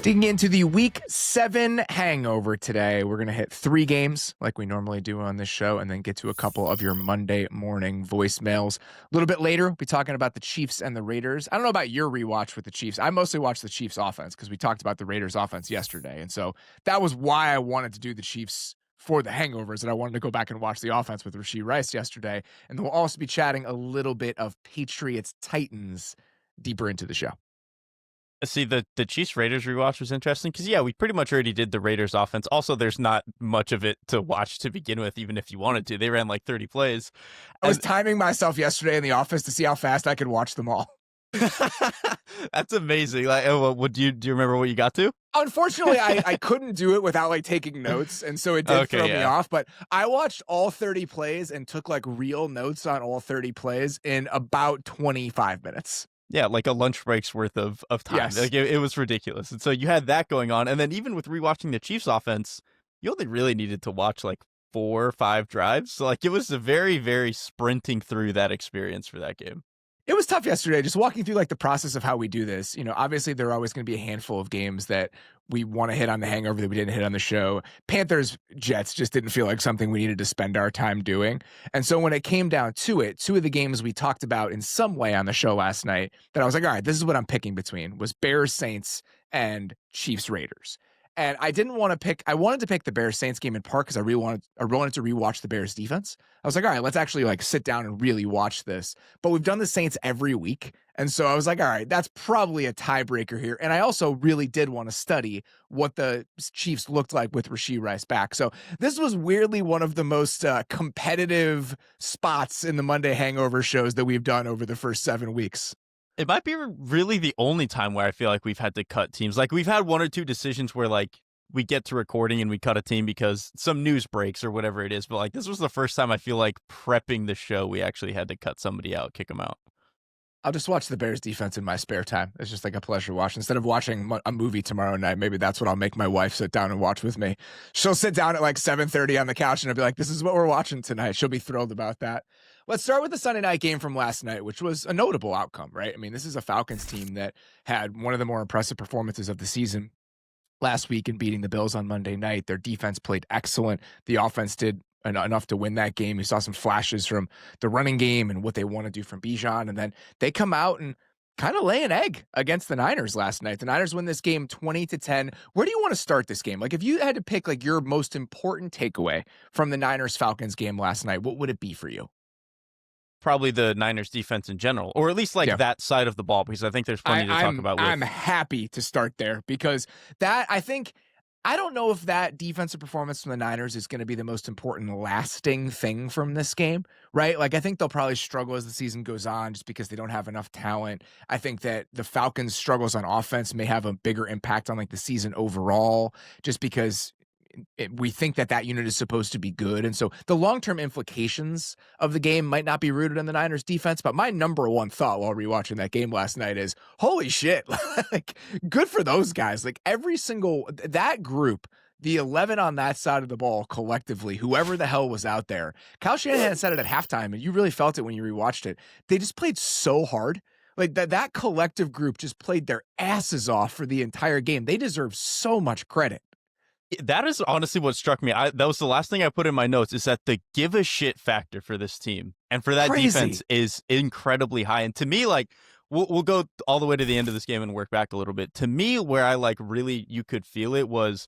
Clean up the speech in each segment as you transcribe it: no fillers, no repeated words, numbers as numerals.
Digging into the Week 7 hangover today, we're going to hit 3 games like we normally do on this show and then get to a couple of your Monday morning voicemails. A little bit later, we'll be talking about the Chiefs and the Raiders. I don't know about your rewatch with the Chiefs. I mostly watched the Chiefs offense because we talked about the Raiders offense yesterday. And so that was why I wanted to do the Chiefs for the hangovers, and I wanted to go back and watch the offense with Rashee Rice yesterday. And then we'll also be chatting a little bit of Patriots Titans deeper into the show. See, the Chiefs Raiders rewatch was interesting because, yeah, we pretty much already did the Raiders offense. Also, there's not much of it to watch to begin with, even if you wanted to. They ran like 30 plays. I was timing myself yesterday in the office to see how fast I could watch them all. That's amazing. Like, do you remember what you got to? Unfortunately, I couldn't do it without like taking notes, and so it did throw me off. But I watched all 30 plays and took like real notes on all 30 plays in about 25 minutes. Yeah, like a lunch break's worth of time. Yes. Like it was ridiculous. And so you had that going on. And then even with rewatching the Chiefs offense, you only really needed to watch like 4 or 5 drives. So like it was a very, very sprinting through that experience for that game. It was tough yesterday, just walking through like the process of how we do this. You know, obviously there are always going to be a handful of games that we want to hit on the hangover that we didn't hit on the show. Panthers Jets just didn't feel like something we needed to spend our time doing. And so when it came down to it, 2 of the games we talked about in some way on the show last night that I was like, all right, this is what I'm picking between was Bears Saints and Chiefs Raiders. And I didn't want to pick, I wanted to pick the Bears Saints game in part because I wanted to rewatch the Bears defense. I was like, all right, let's actually like sit down and really watch this. But we've done the Saints every week. And so I was like, all right, that's probably a tiebreaker here. And I also really did want to study what the Chiefs looked like with Rashee Rice back. So this was weirdly one of the most competitive spots in the Monday hangover shows that we've done over the first 7 weeks. It might be really the only time where I feel like we've had to cut teams. Like we've had 1 or 2 decisions where like we get to recording and we cut a team because some news breaks or whatever it is. But like this was the first time I feel like prepping the show, we actually had to cut somebody out, kick them out. I'll just watch the Bears defense in my spare time. It's just like a pleasure watch. Instead of watching a movie tomorrow night, maybe that's what I'll make my wife sit down and watch with me. She'll sit down at like 7:30 on the couch and I'll be like, this is what we're watching tonight. She'll be thrilled about that. Let's start with the Sunday night game from last night, which was a notable outcome, right? I mean, this is a Falcons team that had one of the more impressive performances of the season last week in beating the Bills on Monday night. Their defense played excellent. The offense did enough to win that game. You saw some flashes from the running game and what they want to do from Bijan. And then they come out and kind of lay an egg against the Niners last night. The Niners win this game 20-10. Where do you want to start this game? Like if you had to pick like your most important takeaway from the Niners Falcons game last night, what would it be for you? Probably the Niners defense in general, or at least like that side of the ball, because I think there's plenty to talk about. I'm happy to start there because I don't know if that defensive performance from the Niners is going to be the most important lasting thing from this game, right? Like I think they'll probably struggle as the season goes on just because they don't have enough talent. I think that the Falcons' struggles on offense may have a bigger impact on like the season overall just because we think that unit is supposed to be good. And so the long-term implications of the game might not be rooted in the Niners defense, but my number one thought while rewatching that game last night is, holy shit, like good for those guys. Like every single, that group, the 11 on that side of the ball collectively, whoever the hell was out there, Kyle Shanahan said it at halftime and you really felt it when you rewatched it. They just played so hard. Like that collective group just played their asses off for the entire game. They deserve so much credit. That is honestly what struck me. That was the last thing I put in my notes is that the give a shit factor for this team and for that defense is incredibly high. And to me, like we'll go all the way to the end of this game and work back a little bit. To me, where I like really you could feel it was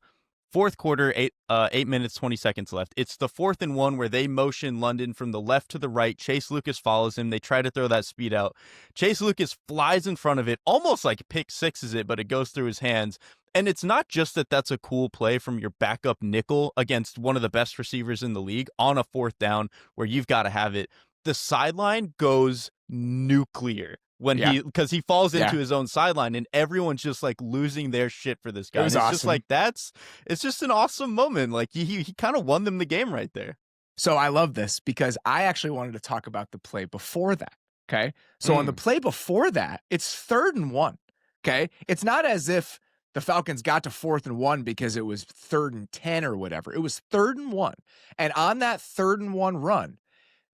fourth quarter, 8 minutes, 20 seconds left. It's the 4th and 1 where they motion London from the left to the right. Chase Lucas follows him. They try to throw that speed out. Chase Lucas flies in front of it, almost like pick sixes it, but it goes through his hands. And it's not just that that's a cool play from your backup nickel against one of the best receivers in the league on a 4th down where you've got to have it. The sideline goes nuclear when because he falls into his own sideline and everyone's just like losing their shit for this guy. It's awesome. Awesome. Just like it's just an awesome moment. Like he kind of won them the game right there. So I love this because I actually wanted to talk about the play before that. Okay. So on the play before that, it's 3rd and 1. Okay. It's not as if the Falcons got to 4th and 1 because it was 3rd and 10 or whatever. It was 3rd and 1. And on that 3rd and 1 run,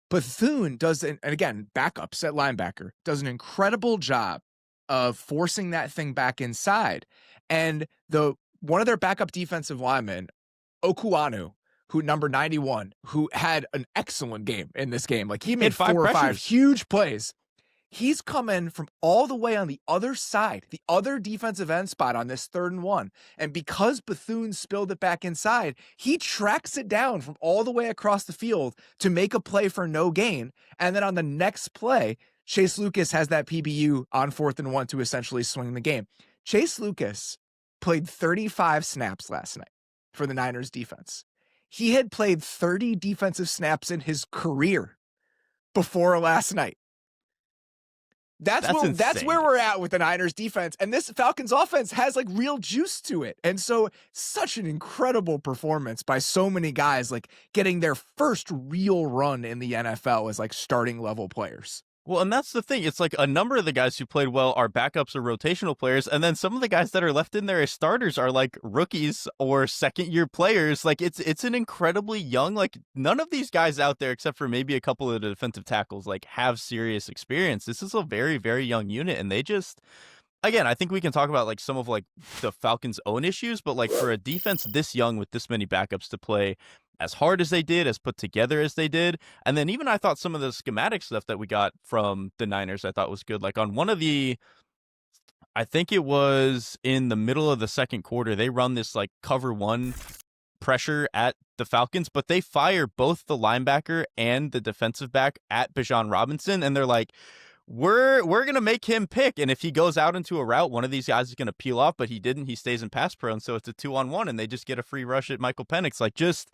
Bethune does, and again, backups at linebacker, does an incredible job of forcing that thing back inside. And one of their backup defensive linemen, Okuayinonu, who number 91, who had an excellent game in this game. Like he made 4 or 5 huge plays. He's coming from all the way on the other side, the other defensive end spot on this 3rd and 1. And because Bethune spilled it back inside, he tracks it down from all the way across the field to make a play for no gain. And then on the next play, Chase Lucas has that PBU on 4th and 1 to essentially swing the game. Chase Lucas played 35 snaps last night for the Niners defense. He had played 30 defensive snaps in his career before last night. That's where we're at with the Niners defense. And this Falcons offense has like real juice to it. And so such an incredible performance by so many guys, like getting their first real run in the NFL as like starting level players. Well, and that's the thing. It's like a number of the guys who played well are backups or rotational players. And then some of the guys that are left in there as starters are like rookies or second-year players. Like it's an incredibly young, like none of these guys out there, except for maybe a couple of the defensive tackles, like have serious experience. This is a very, very young unit. And they just, again, I think we can talk about like some of like the Falcons' own issues, but like for a defense this young with this many backups to play as hard as they did, as put together as they did. And then even I thought some of the schematic stuff that we got from the Niners, I thought was good. Like on one of the, I think it was in the middle of the second quarter, they run this like cover 1 pressure at the Falcons, but they fire both the linebacker and the defensive back at Bijan Robinson. And they're like, we're going to make him pick. And if he goes out into a route, one of these guys is going to peel off, but he didn't. He stays in pass prone. So it's a 2-on-1 and they just get a free rush at Michael Penix. Like just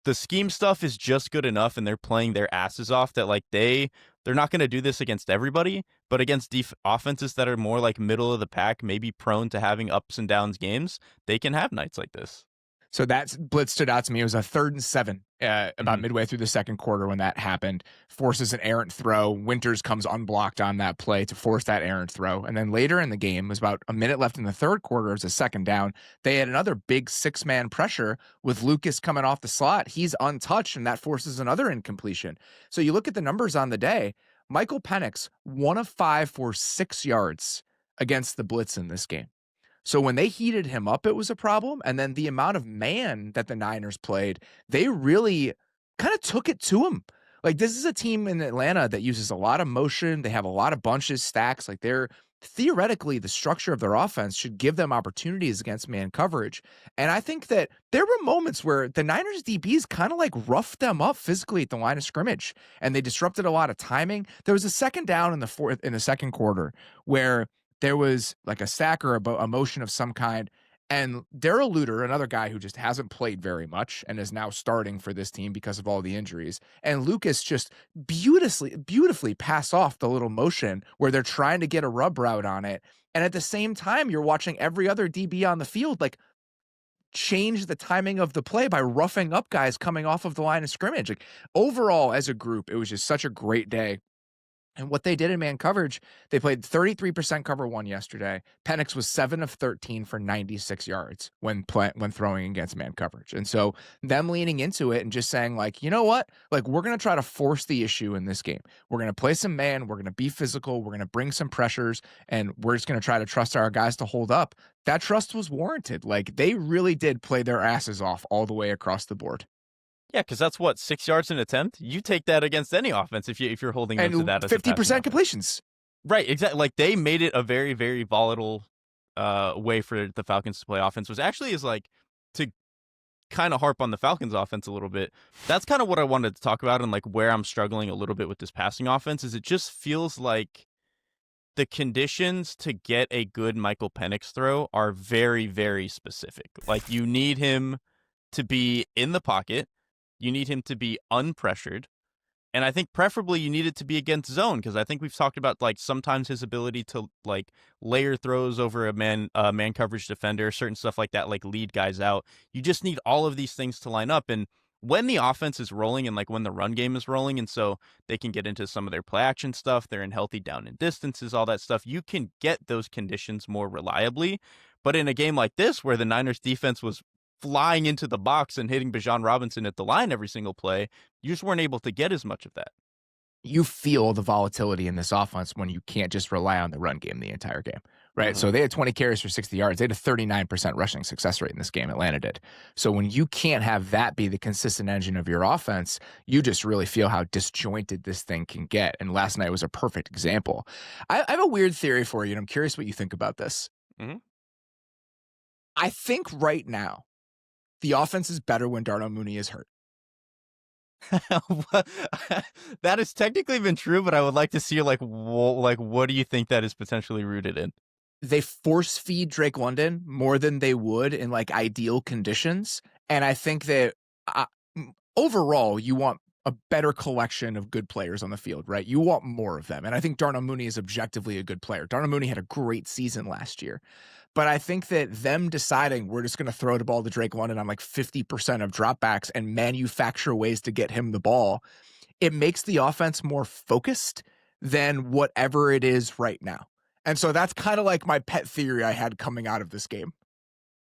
the scheme stuff is just good enough, and they're playing their asses off that like they're not going to do this against everybody, but against offenses that are more like middle of the pack, maybe prone to having ups and downs games, they can have nights like this. So that blitz stood out to me. It was a 3rd and 7 about midway through the second quarter when that happened. Forces an errant throw. Winters comes unblocked on that play to force that errant throw. And then later in the game, it was about a minute left in the 3rd quarter as a 2nd down. They had another big 6-man pressure with Lucas coming off the slot. He's untouched, and that forces another incompletion. So you look at the numbers on the day. Michael Penix, 1 of 5 for 6 yards against the blitz in this game. So when they heated him up, it was a problem. And then the amount of man that the Niners played, they really kind of took it to him. Like this is a team in Atlanta that uses a lot of motion. They have a lot of bunches, stacks. Like they're theoretically, the structure of their offense should give them opportunities against man coverage. And I think that there were moments where the Niners DBs kind of like roughed them up physically at the line of scrimmage, and they disrupted a lot of timing. There was a 2nd down in the 2nd quarter where there was like a sack or a motion of some kind, and Darrell Luter, another guy who just hasn't played very much and is now starting for this team because of all the injuries, and Lucas just beautifully pass off the little motion where they're trying to get a rub route on it. And at the same time, you're watching every other DB on the field like change the timing of the play by roughing up guys coming off of the line of scrimmage. Like overall, as a group, it was just such a great day. And what they did in man coverage, they played 33% cover 1 yesterday. Penix was 7 of 13 for 96 yards when throwing against man coverage. And so them leaning into it and just saying like, you know what? Like we're going to try to force the issue in this game. We're going to play some man. We're going to be physical. We're going to bring some pressures, and we're just going to try to trust our guys to hold up. That trust was warranted. Like they really did play their asses off all the way across the board. Yeah, because that's what, 6 yards an attempt. You take that against any offense if you're holding them to that. As 50% completions. Right, exactly. Like they made it a very, very volatile way for the Falcons to play offense. Was actually is like to kind of harp on the Falcons offense a little bit. That's kind of what I wanted to talk about, and like where I'm struggling a little bit with this passing offense is it just feels like the conditions to get a good Michael Penix throw are very, very specific. Like you need him to be in the pocket. You need him to be unpressured. And I think preferably you need it to be against zone, because I think we've talked about like sometimes his ability to like layer throws over a man coverage defender, certain stuff like that, like lead guys out. You just need all of these things to line up. And when the offense is rolling and like when the run game is rolling, and so they can get into some of their play action stuff, they're in healthy down and distances, all that stuff, you can get those conditions more reliably. But in a game like this, where the Niners defense was flying into the box and hitting Bijan Robinson at the line every single play, you just weren't able to get as much of that. you feel the volatility in this offense when you can't just rely on the run game the entire game, right? So they had 20 carries for 60 yards. They had a 39% rushing success rate in this game, Atlanta did. So when you can't have that be the consistent engine of your offense, you just really feel how disjointed this thing can get. And last night was a perfect example. I have a weird theory for you, and I'm curious what you think about this. I think right now, the offense is better when Darnell Mooney is hurt. That has technically been true, but I would like to see what do you think that is potentially rooted in? They force feed Drake London more than they would in like ideal conditions, and I think that overall you want a better collection of good players on the field, right? You want more of them, and I think Darnell Mooney is objectively a good player. Darnell Mooney had a great season last year. But I think that them deciding we're just going to throw the ball to Drake London on like 50% of dropbacks and manufacture ways to get him the ball, it makes the offense more focused than whatever it is right now. And so that's kind of like my pet theory I had coming out of this game.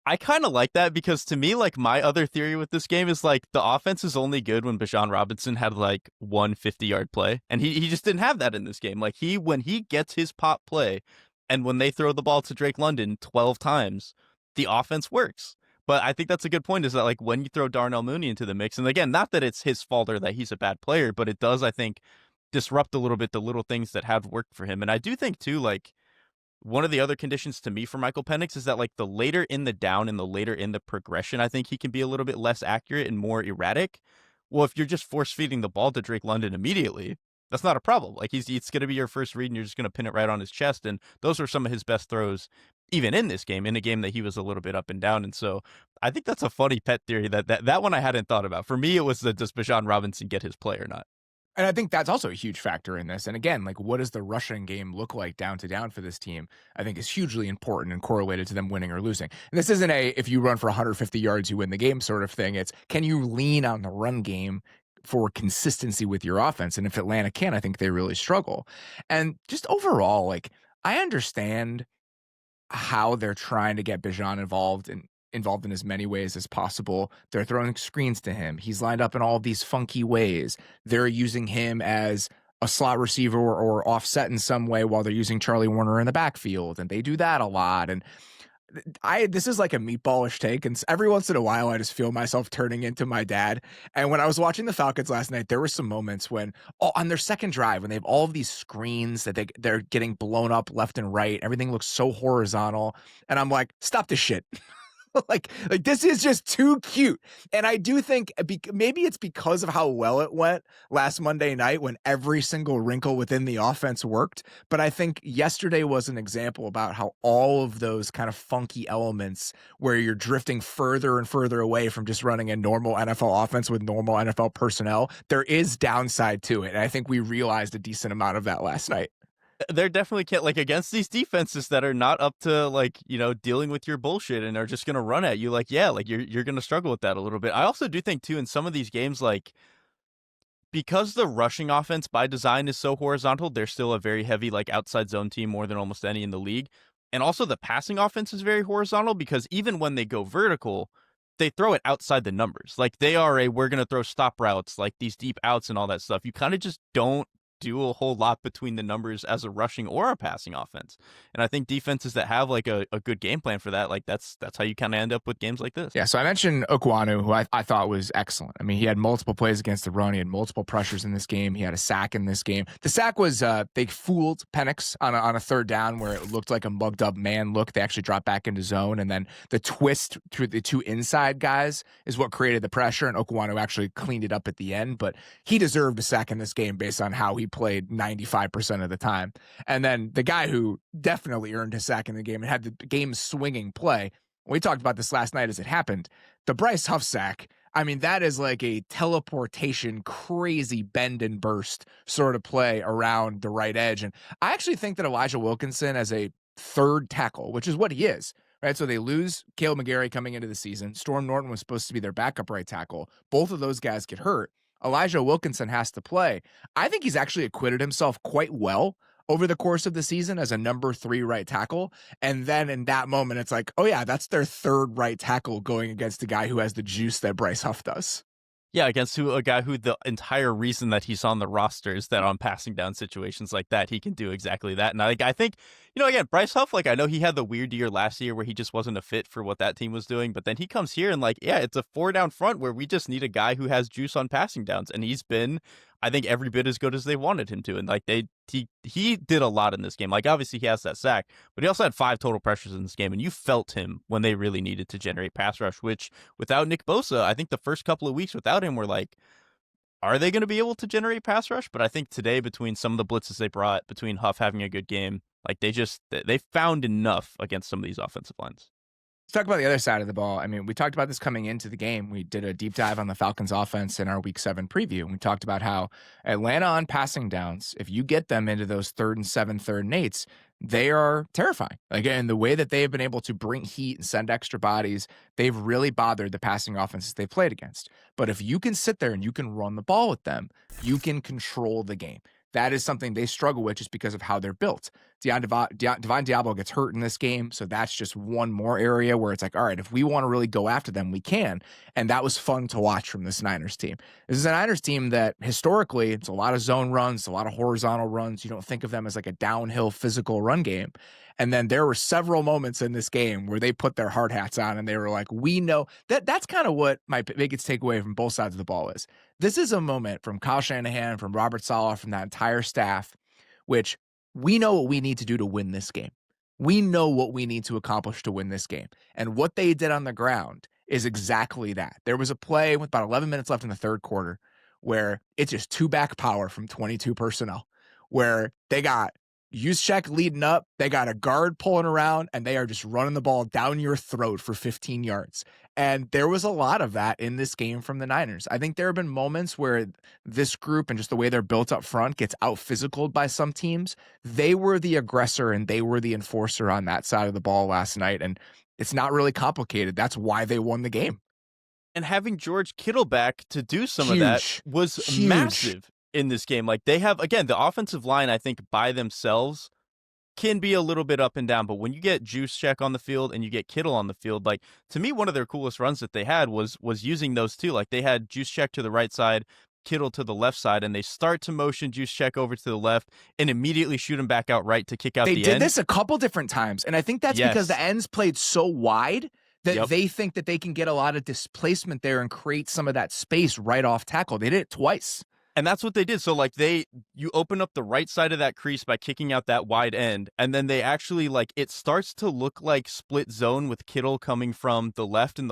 I kind of like that because to me, like my other theory with this game is like the offense is only good when Bijan Robinson had like 150-yard play. And he just didn't have that in this game. Like when he gets his pop play, and when they throw the ball to Drake London 12 times, the offense works. But I think that's a good point is that like when you throw Darnell Mooney into the mix, and again, not that it's his fault or that he's a bad player, but it does, I think, disrupt a little bit the little things that have worked for him. And I do think too, like one of the other conditions to me for Michael Penix is that like the later in the down and the later in the progression, I think he can be a little bit less accurate and more erratic. Well, if you're just force feeding the ball to Drake London immediately, that's not a problem. Like it's going to be your first read and you're just going to pin it right on his chest. And those are some of his best throws, even in this game, in a game that he was a little bit up and down. And so I think that's a funny pet theory that one I hadn't thought about. For me, it was does Bijan Robinson get his play or not? And I think that's also a huge factor in this. And again, like what does the rushing game look like down to down for this team? I think is hugely important and correlated to them winning or losing. And this isn't if you run for 150 yards, you win the game sort of thing. It's can you lean on the run game for consistency with your offense? And if Atlanta can, I think they really struggle. And just overall, like I understand how they're trying to get Bijan involved in as many ways as possible. They're throwing screens to him. He's lined up in all these funky ways. They're using him as a slot receiver or offset in some way while they're using Charlie Warner in the backfield. And they do that a lot. And this is like a meatballish take, and every once in a while I just feel myself turning into my dad. And when I was watching the Falcons last night, there were some moments when on their second drive, when they have all of these screens that they're getting blown up left and right, everything looks so horizontal, and I'm like, stop this shit. like this is just too cute. And I do think maybe it's because of how well it went last Monday night when every single wrinkle within the offense worked. But I think yesterday was an example about how all of those kind of funky elements where you're drifting further and further away from just running a normal NFL offense with normal NFL personnel, there is downside to it. And I think we realized a decent amount of that last night. They're definitely can't like against these defenses that are not up to like, dealing with your bullshit and are just going to run at you. Like, yeah, like you're going to struggle with that a little bit. I also do think too, in some of these games, like because the rushing offense by design is so horizontal, they're still a very heavy, like outside zone team more than almost any in the league. And also the passing offense is very horizontal because even when they go vertical, they throw it outside the numbers. Like they are we're going to throw stop routes, like these deep outs and all that stuff. You kind of just don't do a whole lot between the numbers as a rushing or a passing offense. And I think defenses that have like a good game plan for that, like that's how you kind of end up with games like this. Yeah, so I mentioned Okuayinonu, who I thought was excellent. I mean, he had multiple plays against the run. He had multiple pressures in this game. He had a sack in this game. The sack was, they fooled Penix on a third down where it looked like a mugged up man look. They actually dropped back into zone. And then the twist through the two inside guys is what created the pressure. And Okuayinonu actually cleaned it up at the end. But he deserved a sack in this game based on how he played 95% of the time. And then the guy who definitely earned his sack in the game and had the game swinging play, we talked about this last night as it happened, the Bryce Huff sack. I mean, that is like a teleportation, crazy bend and burst sort of play around the right edge. And I actually think that Elijah Wilkinson as a third tackle, which is what he is, right? So they lose Caleb McGarry coming into the season. Storm Norton was supposed to be their backup right tackle. Both of those guys get hurt. Elijah Wilkinson has to play. I think he's actually acquitted himself quite well over the course of the season as a number 3 right tackle. And then in that moment, it's like, oh yeah, that's their third right tackle going against a guy who has the juice that Bryce Huff does. Yeah, against a guy who the entire reason that he's on the roster is that on passing down situations like that, he can do exactly that. And I think, again, Bryce Huff, like, I know he had the weird year last year where he just wasn't a fit for what that team was doing, but then he comes here and, like, yeah, it's a 4-down front where we just need a guy who has juice on passing downs. And he's been, I think, every bit as good as they wanted him to. And, like, he did a lot in this game. Like, obviously he has that sack, but he also had 5 total pressures in this game. And you felt him when they really needed to generate pass rush, which without Nick Bosa, I think the first couple of weeks without him were like, are they going to be able to generate pass rush? But I think today, between some of the blitzes they brought, between Huff having a good game, like they found enough against some of these offensive lines. Let's talk about the other side of the ball. I mean, we talked about this coming into the game. We did a deep dive on the Falcons offense in our Week 7 preview. And we talked about how Atlanta on passing downs, if you get them into those 3rd and 7, 3rd and 8s, they are terrifying. Again, the way that they've been able to bring heat and send extra bodies, they've really bothered the passing offenses they played against. But if you can sit there and you can run the ball with them, you can control the game. That is something they struggle with just because of how they're built. Divine Diablo gets hurt in this game, so that's just one more area where it's like, all right, if we want to really go after them, we can. And that was fun to watch from this Niners team. This is a Niners team that historically, it's a lot of zone runs, a lot of horizontal runs. You don't think of them as like a downhill physical run game. And then there were several moments in this game where they put their hard hats on and they were like, we know that's kind of what my biggest takeaway from both sides of the ball is. This is a moment from Kyle Shanahan, from Robert Saleh, from that entire staff, which we know what we need to do to win this game. We know what we need to accomplish to win this game. And what they did on the ground is exactly that. There was a play with about 11 minutes left in the 3rd quarter where it's just 2-back power from 22 personnel, where they got Juszczyk leading up, they got a guard pulling around, and they are just running the ball down your throat for 15 yards. And there was a lot of that in this game from the Niners. I think there have been moments where this group and just the way they're built up front gets out-physicaled by some teams. They were the aggressor and they were the enforcer on that side of the ball last night, and it's not really complicated. That's why they won the game. And having George Kittle back to do some Huge. of that was Huge. Massive in this game. Like, they have, again, the offensive line, I think, by themselves can be a little bit up and down, but when you get Juszczyk on the field and you get Kittle on the field, like, to me, one of their coolest runs that they had was using those two. Like, they had Juszczyk to the right side, Kittle to the left side, and they start to motion Juszczyk over to the left and immediately shoot him back out right to kick out the end. They did this a couple different times, and I think that's because the ends played so wide that they think that they can get a lot of displacement there and create some of that space right off tackle. They did it twice. And that's what they did. So, like, you open up the right side of that crease by kicking out that wide end, and then they actually, like, it starts to look like split zone with Kittle coming from the left and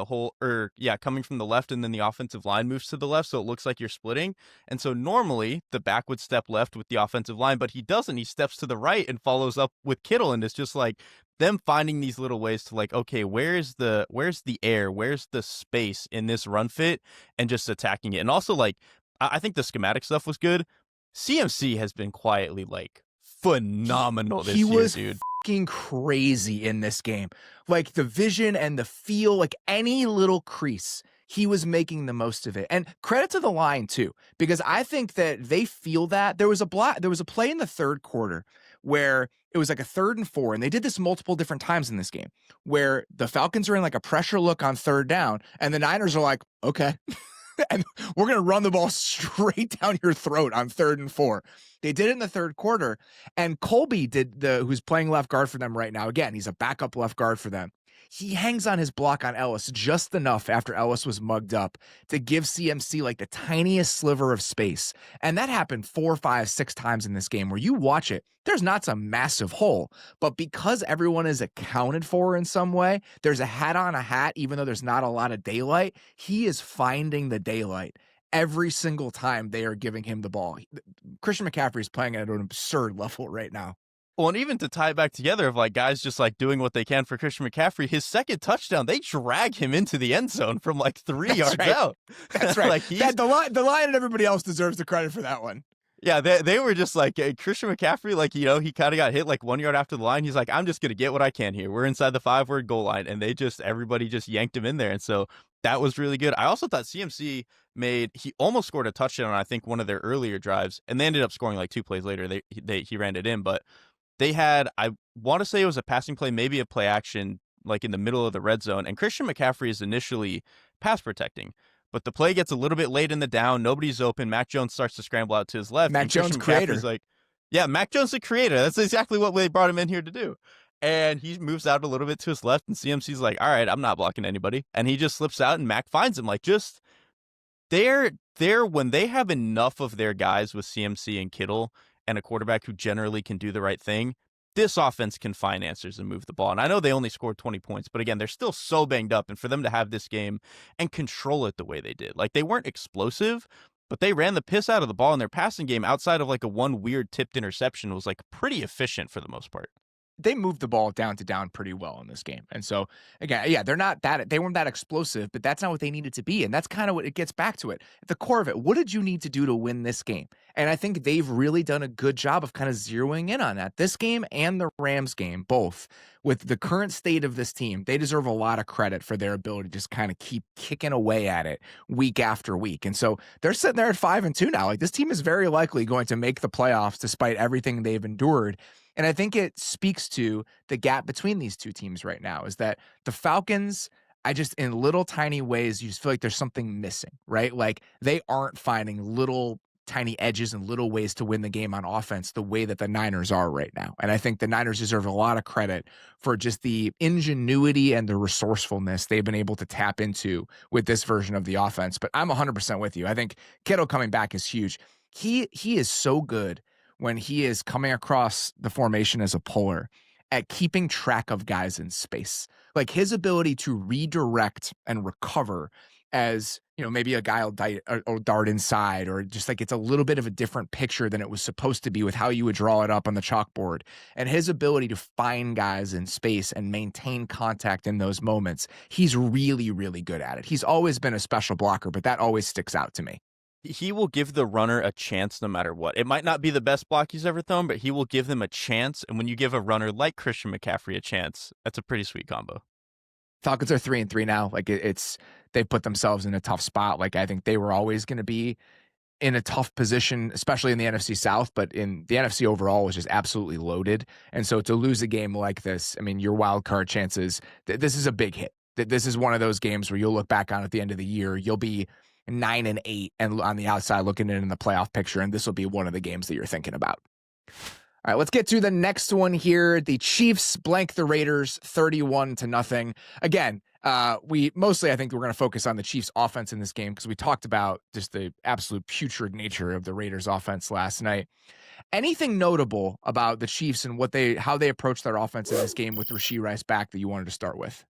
coming from the left, and then the offensive line moves to the left, so it looks like you're splitting. And so normally the back would step left with the offensive line, but he doesn't. He steps to the right and follows up with Kittle, and it's just like them finding these little ways to, like, okay, where's the air, where's the space in this run fit, and just attacking it. And also, like, I think the schematic stuff was good. CMC has been quietly, like, phenomenal this year, dude. He was fucking crazy in this game. Like, the vision and the feel, like, any little crease, he was making the most of it. And credit to the line, too, because I think that they feel that. There was a play in the 3rd quarter where it was like a 3rd and 4, and they did this multiple different times in this game, where the Falcons are in, like, a pressure look on 3rd down, and the Niners are like, okay. And we're going to run the ball straight down your throat on 3rd and 4. They did it in the 3rd quarter, and Colby who's playing left guard for them right now. Again, he's a backup left guard for them. He hangs on his block on Ellis just enough after Ellis was mugged up to give CMC like the tiniest sliver of space. And that happened 4, 5, 6 times in this game where you watch it. There's not some massive hole, but because everyone is accounted for in some way, there's a hat on a hat, even though there's not a lot of daylight. He is finding the daylight every single time they are giving him the ball. Christian McCaffrey is playing at an absurd level right now. Well, and even to tie it back together of, like, guys just, like, doing what they can for Christian McCaffrey, his second touchdown, they drag him into the end zone from, like, 3 yards out. That's right. Like, the line and everybody else deserves the credit for that one. Yeah, they were just like, Christian McCaffrey, like, he kind of got hit like 1 yard after the line. He's like, I'm just going to get what I can here. We're inside the 5-word goal line, and everybody just yanked him in there. And so that was really good. I also thought CMC he almost scored a touchdown on, I think, one of their earlier drives, and they ended up scoring like 2 plays later. He ran it in, but they had, I want to say it was a passing play, maybe a play action, like in the middle of the red zone. And Christian McCaffrey is initially pass protecting, but the play gets a little bit late in the down. Nobody's open. Mac Jones starts to scramble out to his left. Mac Jones, creator. Like, yeah, Mac Jones, the creator. That's exactly what they brought him in here to do. And he moves out a little bit to his left, and CMC's like, all right, I'm not blocking anybody. And he just slips out, and Mac finds him. Like, just they're when they have enough of their guys with CMC and Kittle and a quarterback who generally can do the right thing, this offense can find answers and move the ball. And I know they only scored 20 points, but again, they're still so banged up. And for them to have this game and control it the way they did, like they weren't explosive, but they ran the piss out of the ball, and their passing game outside of like a one weird tipped interception was like pretty efficient for the most part. They moved the ball down to down pretty well in this game. And so again, yeah, they weren't that explosive, but that's not what they needed to be. And that's kind of what it gets back to it. At the core of it, what did you need to do to win this game? And I think they've really done a good job of kind of zeroing in on that. This game and the Rams game, both, with the current state of this team, they deserve a lot of credit for their ability to just kind of keep kicking away at it week after week. And so they're sitting there at 5-2 now. Like, this team is very likely going to make the playoffs despite everything they've endured. And I think it speaks to the gap between these two teams right now, is that the Falcons, in little tiny ways, you just feel like there's something missing, right? Like, they aren't finding little tiny edges and little ways to win the game on offense the way that the Niners are right now. And I think the Niners deserve a lot of credit for just the ingenuity and the resourcefulness they've been able to tap into with this version of the offense. But I'm 100% with you. I think Kittle coming back is huge. He is so good when he is coming across the formation as a puller at keeping track of guys in space. Like, his ability to redirect and recover as, maybe a guy will dart inside, or just like it's a little bit of a different picture than it was supposed to be with how you would draw it up on the chalkboard. And his ability to find guys in space and maintain contact in those moments, he's really, really good at it. He's always been a special blocker, but that always sticks out to me. He will give the runner a chance no matter what. It might not be the best block he's ever thrown, but he will give them a chance. And when you give a runner like Christian McCaffrey a chance, that's a pretty sweet combo. Falcons are 3-3 now. Like, they've put themselves in a tough spot. Like, I think they were always going to be in a tough position, especially in the NFC South, but in the NFC overall was just absolutely loaded. And so to lose a game like this, I mean, your wild card chances, this is a big hit. This is one of those games where you'll look back on at the end of the year, you'll be 9-8 and on the outside looking in the playoff picture, and this will be one of the games that you're thinking about. All right, let's get to the next one here. The Chiefs blank the Raiders 31-0. Again, I think we're going to focus on the Chiefs offense in this game because we talked about just the absolute putrid nature of the Raiders offense last night. Anything notable about the Chiefs and how they approached their offense in this game with Rashee Rice back that you wanted to start with?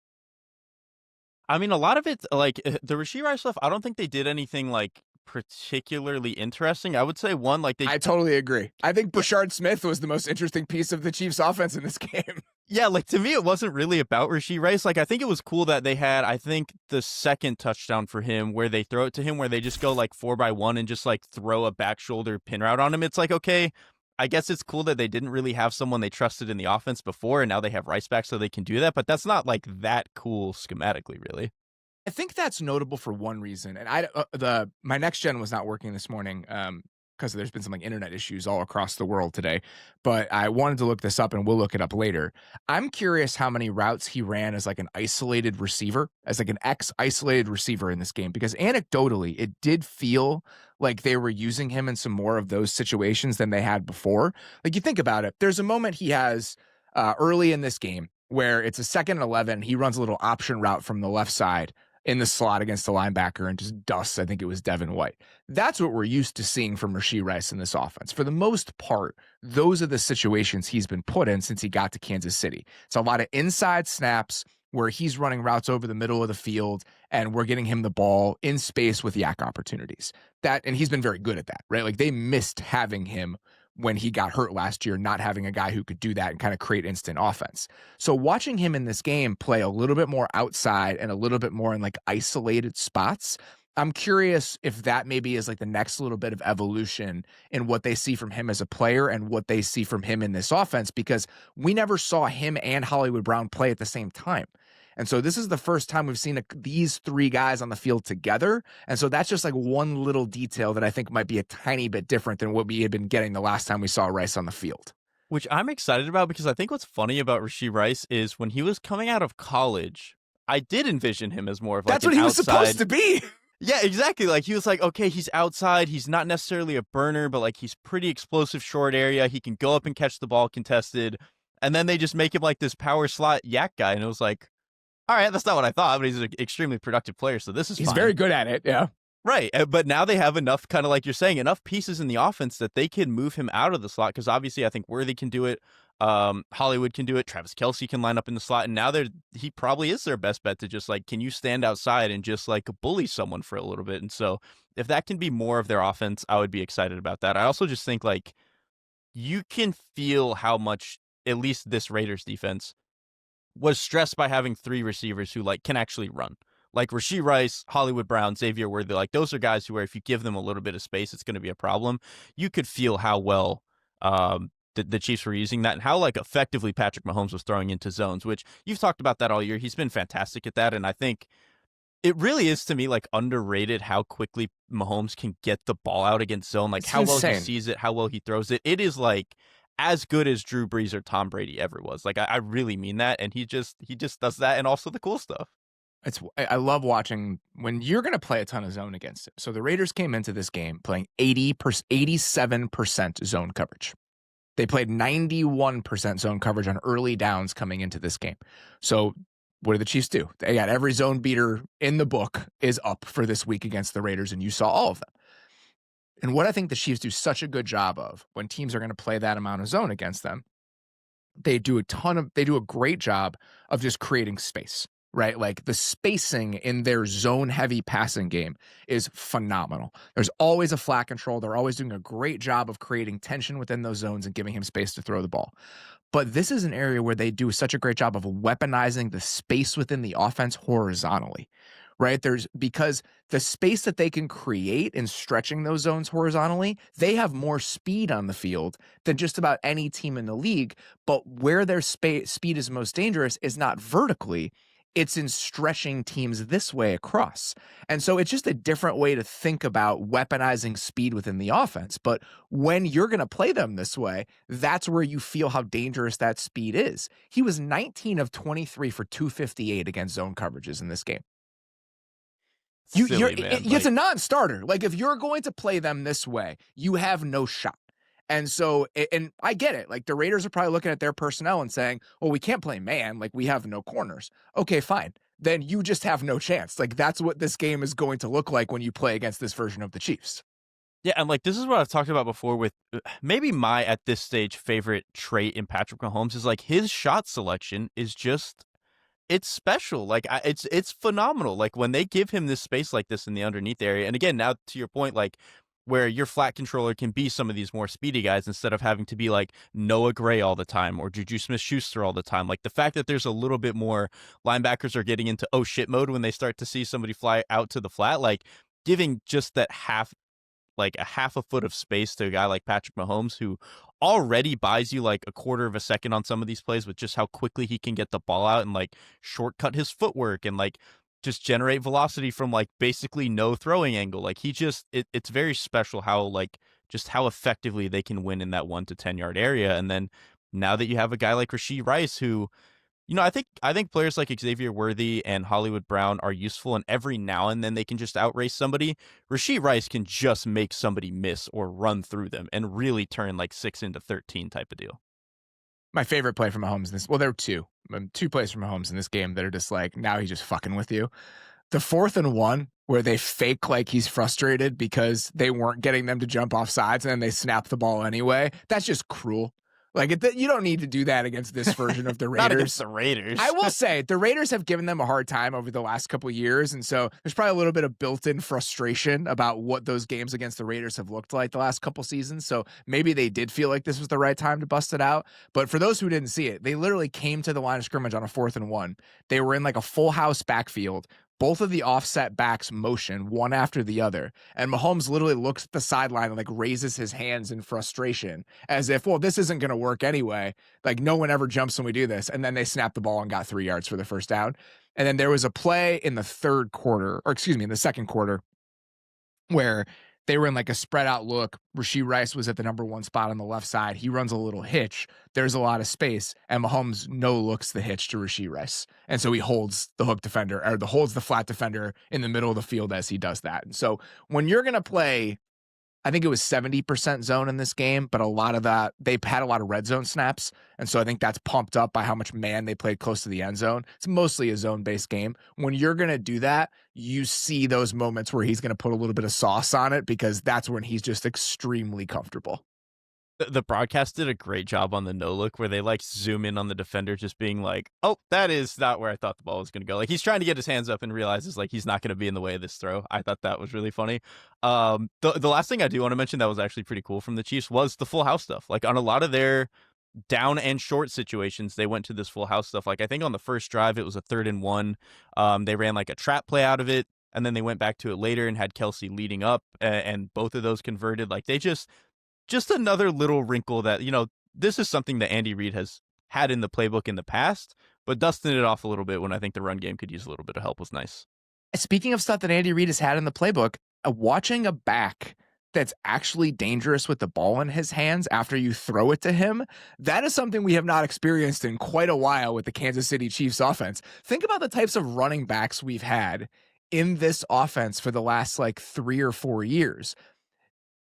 I mean, a lot of it, like the Rashee Rice stuff, I don't think they did anything like particularly interesting. I would say I totally agree. I think Brashard Smith was the most interesting piece of the Chiefs offense in this game. Yeah, like to me, it wasn't really about Rashee Rice. Like, I think it was cool that they had, I think, the second touchdown for him where they throw it to him, where they just go like 4x1 and just like throw a back shoulder pin route on him. It's like, okay, I guess it's cool that they didn't really have someone they trusted in the offense before, and now they have Rice back so they can do that. But that's not like that cool schematically, really. I think that's notable for one reason. And my next gen was not working this morning because there's been some like internet issues all across the world today. But I wanted to look this up, and we'll look it up later. I'm curious how many routes he ran as like an isolated receiver, as like an isolated receiver in this game, because anecdotally, it did feel like they were using him in some more of those situations than they had before. Like, you think about it, there's a moment he has early in this game where it's a 2nd and 11. He runs a little option route from the left side in the slot against the linebacker and just dusts, I think it was Devin White. That's what we're used to seeing from Rashee Rice in this offense. For the most part, those are the situations he's been put in since he got to Kansas City. It's a lot of inside snaps where he's running routes over the middle of the field, and we're getting him the ball in space with yak opportunities. And he's been very good at that, right? Like, they missed having him when he got hurt last year, not having a guy who could do that and kind of create instant offense. So watching him in this game play a little bit more outside and a little bit more in like isolated spots, I'm curious if that maybe is like the next little bit of evolution in what they see from him as a player and what they see from him in this offense, because we never saw him and Hollywood Brown play at the same time. And so this is the first time we've seen these three guys on the field together. And so that's just like one little detail that I think might be a tiny bit different than what we had been getting the last time we saw Rice on the field. Which I'm excited about, because I think what's funny about Rashee Rice is when he was coming out of college, I did envision him as more of like that's what he was supposed to be. Yeah, exactly. Like he was like, okay, he's outside. He's not necessarily a burner, but like he's pretty explosive short area. He can go up and catch the ball contested. And then they just make him like this power slot yak guy. And it was like, all right, that's not what I thought, but he's an extremely productive player. So this is He's fine. very good at it. Yeah. Right. But now they have enough, kind of like you're saying, enough pieces in the offense that they can move him out of the slot. Because obviously, I think Worthy can do it. Hollywood can do it. Travis Kelce can line up in the slot. And now he probably is their best bet to just like, can you stand outside and just like bully someone for a little bit? And so if that can be more of their offense, I would be excited about that. I also just think like you can feel how much, at least this Raiders defense, was stressed by having three receivers who like can actually run. Like Rashee Rice, Hollywood Brown, Xavier Worthy, like those are guys who, if you give them a little bit of space, it's going to be a problem. You could feel how well the Chiefs were using that and how like effectively Patrick Mahomes was throwing into zones, which you've talked about that all year. He's been fantastic at that. And I think it really is, to me, like underrated how quickly Mahomes can get the ball out against zone, like how well he sees it, how well he throws it. It is like as good as Drew Brees or Tom Brady ever was. Like I really mean that. And he just does that, and also the cool stuff. I love watching when you're going to play a ton of zone against it. So the Raiders came into this game playing 87% zone coverage. They played 91% zone coverage on early downs coming into this game. So what did the Chiefs do? They got every zone beater in the book is up for this week against the Raiders, and you saw all of them. And what I think the Chiefs do such a good job of when teams are going to play that amount of zone against them, they do a great job of just creating space. Right? Like the spacing in their zone heavy passing game is phenomenal. There's always a flat control. They're always doing a great job of creating tension within those zones and giving him space to throw the ball. But this is an area where they do such a great job of weaponizing the space within the offense horizontally. Right? Because the space that they can create in stretching those zones horizontally, they have more speed on the field than just about any team in the league. But where their speed is most dangerous is not vertically. It's in stretching teams this way across. And so it's just a different way to think about weaponizing speed within the offense. But when you're going to play them this way, that's where you feel how dangerous that speed is. He was 19 of 23 for 258 against zone coverages in this game. It's a non-starter. Like if you're going to play them this way, you have no shot. And so, and I get it. Like the Raiders are probably looking at their personnel and saying, well, we can't play man. Like we have no corners. Okay, fine. Then you just have no chance. Like that's what this game is going to look like when you play against this version of the Chiefs. Yeah, and like this is what I've talked about before with maybe my, at this stage, favorite trait in Patrick Mahomes is like his shot selection is just, it's special. Like it's phenomenal. Like when they give him this space like this in the underneath area. And again, now to your point, like where your flat controller can be some of these more speedy guys instead of having to be like Noah Gray all the time or Juju Smith-Schuster all the time. Like the fact that there's a little bit more linebackers are getting into oh shit mode when they start to see somebody fly out to the flat, like giving just that half a foot of space to a guy like Patrick Mahomes, who already buys you like a quarter of a second on some of these plays with just how quickly he can get the ball out and like shortcut his footwork and like just generate velocity from like basically no throwing angle. Like he just, it's very special how like just how effectively they can win in that 1 to 10 yard area. And then now that you have a guy like Rashee Rice, who, you know, I think players like Xavier Worthy and Hollywood Brown are useful, and every now and then they can just outrace somebody. Rashee Rice can just make somebody miss or run through them and really turn like 6 into 13 type of deal. My favorite play from Mahomes in this, well, there were two plays from Mahomes in this game that are just like, now he's just fucking with you. The 4th and 1, where they fake like he's frustrated because they weren't getting them to jump off sides and then they snap the ball anyway. That's just cruel. Like you don't need to do that against this version of the Raiders. Not against the Raiders. I will say the Raiders have given them a hard time over the last couple of years, and so there's probably a little bit of built-in frustration about what those games against the Raiders have looked like the last couple seasons. So maybe they did feel like this was the right time to bust it out. But for those who didn't see it, they literally came to the line of scrimmage on a 4th and 1. They were in like a full house backfield. Both of the offset backs motion one after the other. And Mahomes literally looks at the sideline and like raises his hands in frustration as if, well, this isn't going to work anyway. Like no one ever jumps when we do this. And then they snapped the ball and got 3 yards for the first down. And then there was a play in the in the second quarter, where they were in like a spread out look. Rashee Rice was at the number 1 spot on the left side. He runs a little hitch. There's a lot of space, and Mahomes no looks the hitch to Rashee Rice. And so he holds the hook defender, or holds the flat defender in the middle of the field as he does that. And so when you're going to play, I think it was 70% zone in this game, but a lot of that, they had a lot of red zone snaps. And so I think that's pumped up by how much man they played close to the end zone. It's mostly a zone-based game. When you're going to do that, you see those moments where he's going to put a little bit of sauce on it, because that's when he's just extremely comfortable. The broadcast did a great job on the no look, where they like zoom in on the defender just being like, oh, that is not where I thought the ball was going to go. Like, he's trying to get his hands up and realizes like he's not going to be in the way of this throw. I thought that was really funny. The last thing I do want to mention that was actually pretty cool from the Chiefs was the full house stuff. Like, on a lot of their down and short situations, they went to this full house stuff. Like, I think on the first drive, it was a 3rd and 1. They ran like a trap play out of it, and then they went back to it later and had Kelsey leading up, and both of those converted. Like, they just another little wrinkle that, you know, this is something that Andy Reid has had in the playbook in the past, but dusting it off a little bit when I think the run game could use a little bit of help was nice. Speaking of stuff that Andy Reid has had in the playbook, watching a back that's actually dangerous with the ball in his hands after you throw it to him, that is something we have not experienced in quite a while with the Kansas City Chiefs offense. Think about the types of running backs we've had in this offense for the last like 3 or 4 years.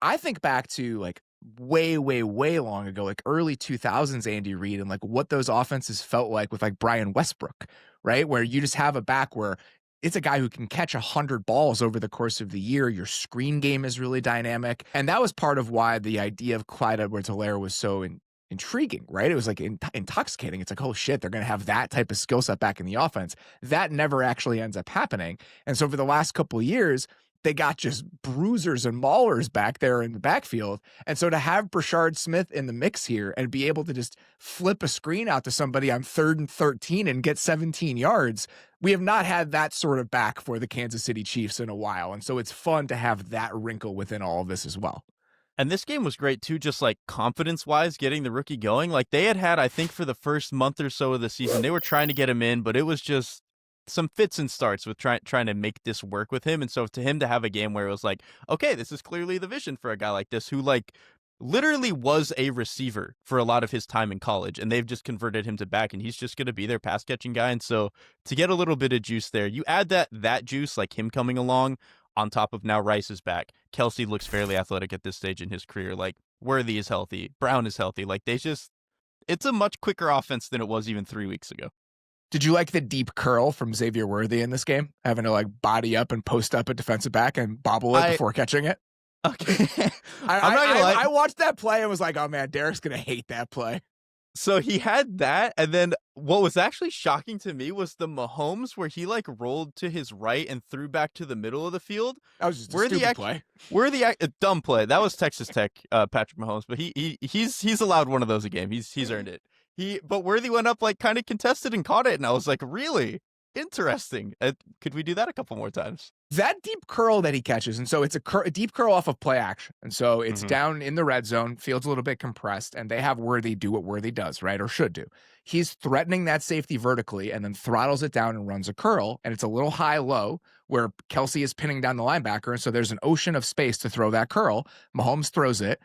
I think back to like way long ago, like early 2000s Andy Reid, and like what those offenses felt like with like Brian Westbrook, right? Where you just have a back where it's a guy who can catch 100 balls over the course of the year. Your screen game is really dynamic. And that was part of why the idea of Clyde Edwards-Helaire was so intriguing, right? It was like intoxicating. It's like, oh shit, they're going to have that type of skill set back in the offense. That never actually ends up happening. And so for the last couple of years, they got just bruisers and maulers back there in the backfield. And so to have Brashard Smith in the mix here and be able to just flip a screen out to somebody on 3rd and 13 and get 17 yards, we have not had that sort of back for the Kansas City Chiefs in a while. And so it's fun to have that wrinkle within all of this as well. And this game was great too, just like confidence-wise, getting the rookie going. Like, they had, I think for the first month or so of the season, they were trying to get him in, but it was just some fits and starts with trying to make this work with him. And so to him to have a game where it was like, okay, this is clearly the vision for a guy like this, who like literally was a receiver for a lot of his time in college, and they've just converted him to back, and he's just going to be their pass catching guy. And so to get a little bit of juice there, you add that juice, like him coming along on top of now Rice is back. Kelsey looks fairly athletic at this stage in his career. Like, Worthy is healthy. Brown is healthy. Like, it's a much quicker offense than it was even 3 weeks ago. Did you like the deep curl from Xavier Worthy in this game? Having to like body up and post up a defensive back and bobble it before catching it? Okay. I'm not gonna lie. I watched that play and was like, oh man, Derek's going to hate that play. So he had that, and then what was actually shocking to me was the Mahomes where he like rolled to his right and threw back to the middle of the field. That was just a stupid play. Dumb play. That was Texas Tech, Patrick Mahomes, but he's allowed one of those a game. He's earned it. But Worthy went up like kind of contested and caught it, and I was like, really interesting. Could we do that a couple more times? That deep curl that he catches, and so it's a deep curl off of play action, and so it's down in the red zone, field's a little bit compressed, and they have Worthy do what Worthy does, right, or should do. He's threatening that safety vertically and then throttles it down and runs a curl, and it's a little high-low where Kelsey is pinning down the linebacker, and so there's an ocean of space to throw that curl. Mahomes throws it,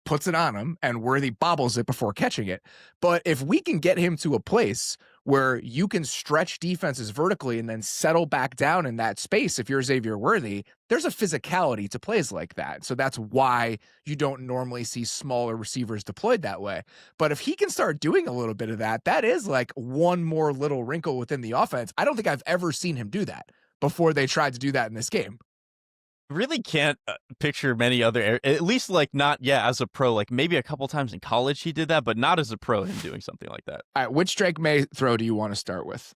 puts it on him, and Worthy bobbles it before catching it. But if we can get him to a place where you can stretch defenses vertically and then settle back down in that space, if you're Xavier Worthy, there's a physicality to plays like that. So that's why you don't normally see smaller receivers deployed that way. But if he can start doing a little bit of that, that is like one more little wrinkle within the offense. I don't think I've ever seen him do that before they tried to do that in this game. Really can't picture many other, at least like not, as a pro, like maybe a couple times in college he did that, but not as a pro, him doing something like that. All right, which Drake Maye throw do you want to start with?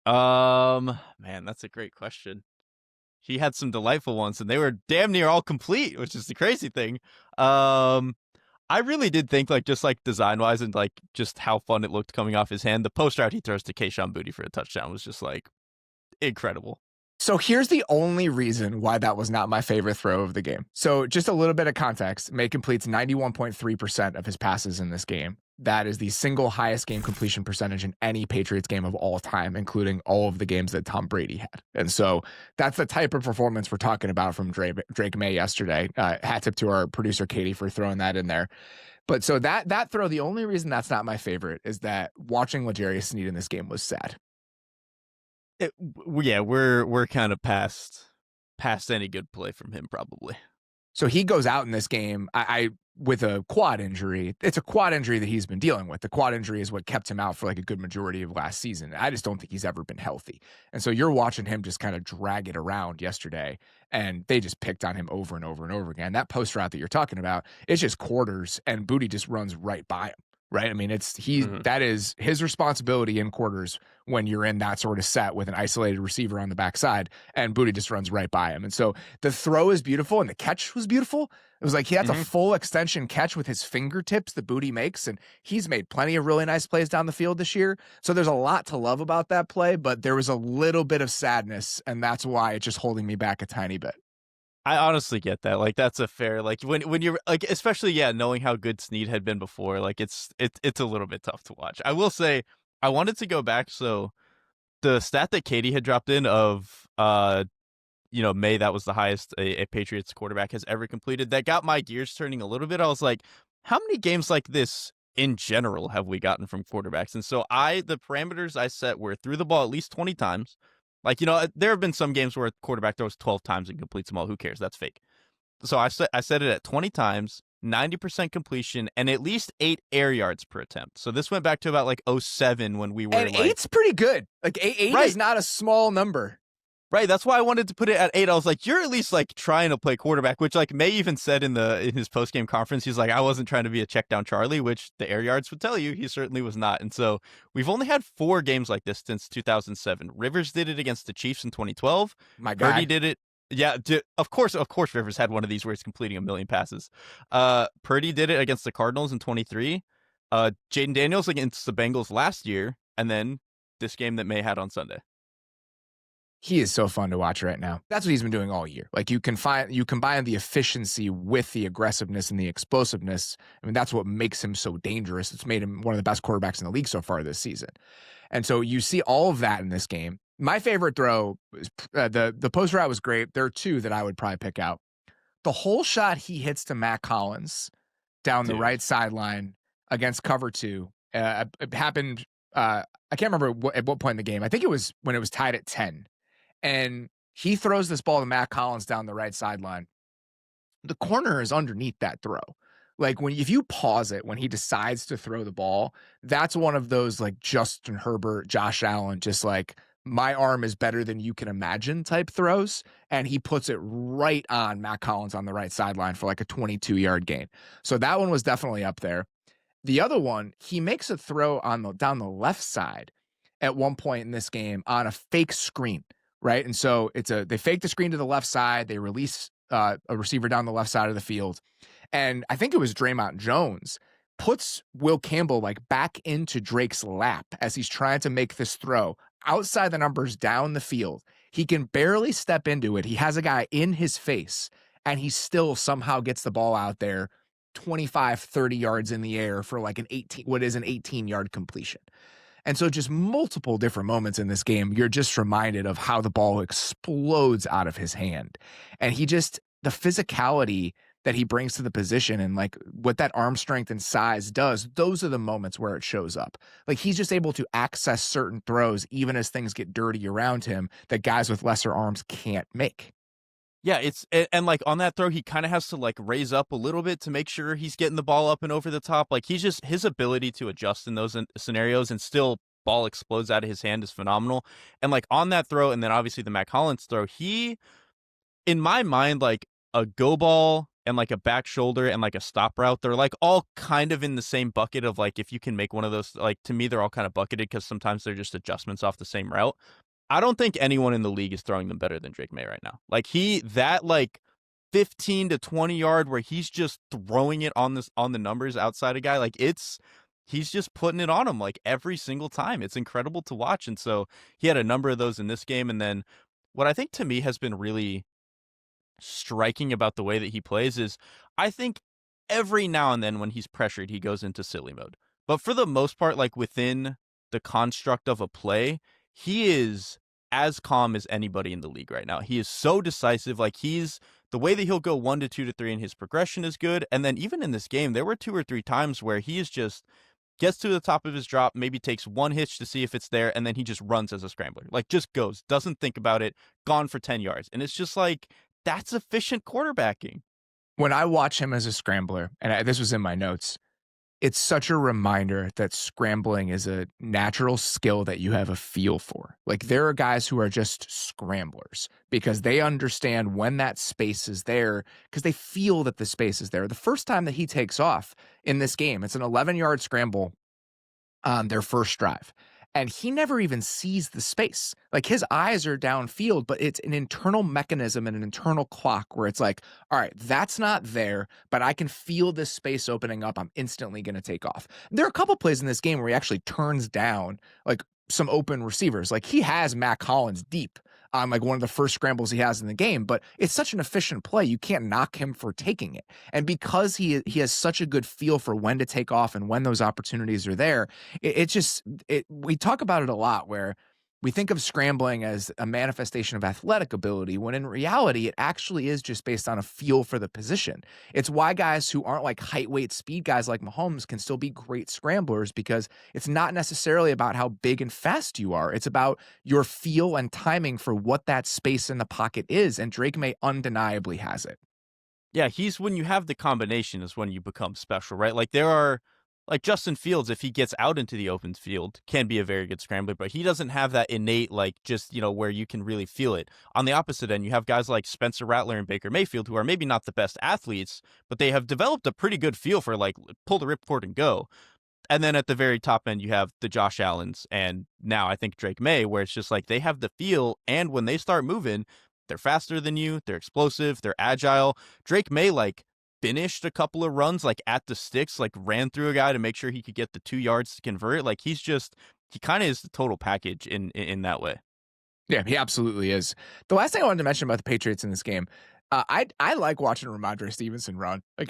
Man, that's a great question. He had some delightful ones, and they were damn near all complete, which is the crazy thing. I really did think, like, just like design-wise and like just how fun it looked coming off his hand, the post route he throws to Kayshon Boutte for a touchdown was just like incredible. So here's the only reason why that was not my favorite throw of the game. So just a little bit of context. Maye completes 91.3% of his passes in this game. that is the single highest game completion percentage in any Patriots game of all time, including all of the games that Tom Brady had. And so that's the type of performance we're talking about from Drake Maye yesterday. Hat tip to our producer, Katie, for throwing that in there. But so that throw, the only reason that's not my favorite is that watching L'Jarius Sneed in this game was sad. We're kind of past any good play from him, probably. So he goes out in this game with a quad injury. It's a quad injury that he's been dealing with. The quad injury is what kept him out for like a good majority of last season. I just don't think he's ever been healthy. And so you're watching him just kind of drag it around yesterday, and they just picked on him over and over and over again. That post route that you're talking about, it's just quarters, and Booty just runs right by him. Right. I mean, that is his responsibility in quarters when you're in that sort of set with an isolated receiver on the backside, and Booty just runs right by him. And so the throw is beautiful and the catch was beautiful. It was like that's a full extension catch with his fingertips that Booty makes. And he's made plenty of really nice plays down the field this year. So there's a lot to love about that play, but there was a little bit of sadness, and that's why it's just holding me back a tiny bit. I honestly get that. Like, that's a fair, like, when you're like, especially knowing how good Sneed had been before, like it's a little bit tough to watch. I will say I wanted to go back. So the stat that Katie had dropped in of Maye, that was the highest a Patriots quarterback has ever completed. That got my gears turning a little bit. I was like, how many games like this in general have we gotten from quarterbacks? And so the parameters I set were threw the ball at least 20 times. Like, there have been some games where a quarterback throws 12 times and completes them all. Who cares? That's fake. So I set it at 20 times, 90% completion, and at least 8 air yards per attempt. So this went back to about like 07 when we were and 8's pretty good. Like eight right. is not a small number. Right, that's why I wanted to put it at 8. I was like, you're at least like trying to play quarterback, which like Maye even said in his post-game conference, he's like, I wasn't trying to be a check down Charlie, which the air yards would tell you he certainly was not. And so we've only had 4 games like this since 2007. Rivers did it against the Chiefs in 2012. My guy. Purdy did it. Yeah, of course Rivers had one of these where he's completing a million passes. Purdy did it against the Cardinals in 23. Jaden Daniels against the Bengals last year, and then this game that Maye had on Sunday. He is so fun to watch right now. That's what he's been doing all year. Like you combine the efficiency with the aggressiveness and the explosiveness. I mean, that's what makes him so dangerous. It's made him one of the best quarterbacks in the league so far this season. And so you see all of that in this game. My favorite throw is the post route was great. There are 2 that I would probably pick out. The whole shot he hits to Matt Collins down the right sideline against cover 2. It happened. I can't remember at what point in the game. I think it was when it was tied at 10. And he throws this ball to Matt Collins down the right sideline. The corner is underneath that throw. Like if you pause it when he decides to throw the ball, that's one of those like Justin Herbert, Josh Allen, just like my arm is better than you can imagine type throws. And he puts it right on Matt Collins on the right sideline for like a 22-yard gain. So that one was definitely up there. The other one, he makes a throw down the left side at one point in this game on a fake screen. Right. And so they fake the screen to the left side. They release a receiver down the left side of the field. And I think it was Draymond Jones puts Will Campbell like back into Drake's lap as he's trying to make this throw outside the numbers down the field. He can barely step into it. He has a guy in his face, and he still somehow gets the ball out there 25, 30 yards in the air for like an 18-yard completion. And so just multiple different moments in this game, you're just reminded of how the ball explodes out of his hand. And the physicality that he brings to the position and like what that arm strength and size does, those are the moments where it shows up. Like he's just able to access certain throws, even as things get dirty around him, that guys with lesser arms can't make. Yeah, and like on that throw, he kind of has to like raise up a little bit to make sure he's getting the ball up and over the top. Like his ability to adjust in those scenarios and still ball explodes out of his hand is phenomenal. And like on that throw, and then obviously the Matt Collins throw, he, in my mind, like a go ball and like a back shoulder and like a stop route, they're like all kind of in the same bucket of like, if you can make one of those, like to me, they're all kind of bucketed because sometimes they're just adjustments off the same route. I don't think anyone in the league is throwing them better than Drake Maye right now. Like that like 15 to 20 yard where he's just throwing it on the numbers outside a guy, like he's just putting it on him like every single time. It's incredible to watch. And so he had a number of those in this game. And then what I think to me has been really striking about the way that he plays is I think every now and then when he's pressured, he goes into silly mode. But for the most part, like within the construct of a play, he is as calm as anybody in the league right now. He is so decisive. Like the way that he'll go 1 to 2 to 3 in his progression is good. And then even in this game, there were 2 or 3 times where he is just gets to the top of his drop, maybe takes one hitch to see if it's there, and then he just runs as a scrambler. Like just goes, doesn't think about it, gone for 10 yards. And it's just like, that's efficient quarterbacking. When I watch him as a scrambler, and this was in my notes, it's such a reminder that scrambling is a natural skill that you have a feel for. Like there are guys who are just scramblers because they understand when that space is there because they feel that the space is there. The first time that he takes off in this game, it's an 11-yard scramble on their first drive. And he never even sees the space. Like his eyes are downfield, but it's an internal mechanism and an internal clock where it's like, all right, that's not there, but I can feel this space opening up. I'm instantly going to take off. There are a couple plays in this game where he actually turns down like some open receivers. Like he has Matt Collins deep on like one of the first scrambles he has in the game, but it's such an efficient play. You can't knock him for taking it. And because he has such a good feel for when to take off and when those opportunities are there, we talk about it a lot where we think of scrambling as a manifestation of athletic ability, when in reality, it actually is just based on a feel for the position. It's why guys who aren't like height, weight, speed guys like Mahomes can still be great scramblers, because it's not necessarily about how big and fast you are. It's about your feel and timing for what that space in the pocket is. And Drake Maye undeniably has it. Yeah, when you have the combination is when you become special, right? Like there are, like Justin Fields, if he gets out into the open field, can be a very good scrambler, but he doesn't have that innate, like just, where you can really feel it. On the opposite end, you have guys like Spencer Rattler and Baker Mayfield, who are maybe not the best athletes, but they have developed a pretty good feel for like pull the ripcord and go. And then at the very top end, you have the Josh Allens and now I think Drake Maye, where it's just like they have the feel, and when they start moving, they're faster than you, they're explosive, they're agile. Drake Maye, like, finished a couple of runs like at the sticks, like ran through a guy to make sure he could get the 2 yards to convert. Like he kind of is the total package in that way. Yeah, he absolutely is. The last thing I wanted to mention about the Patriots in this game, I like watching Rhamondre Stevenson run. Like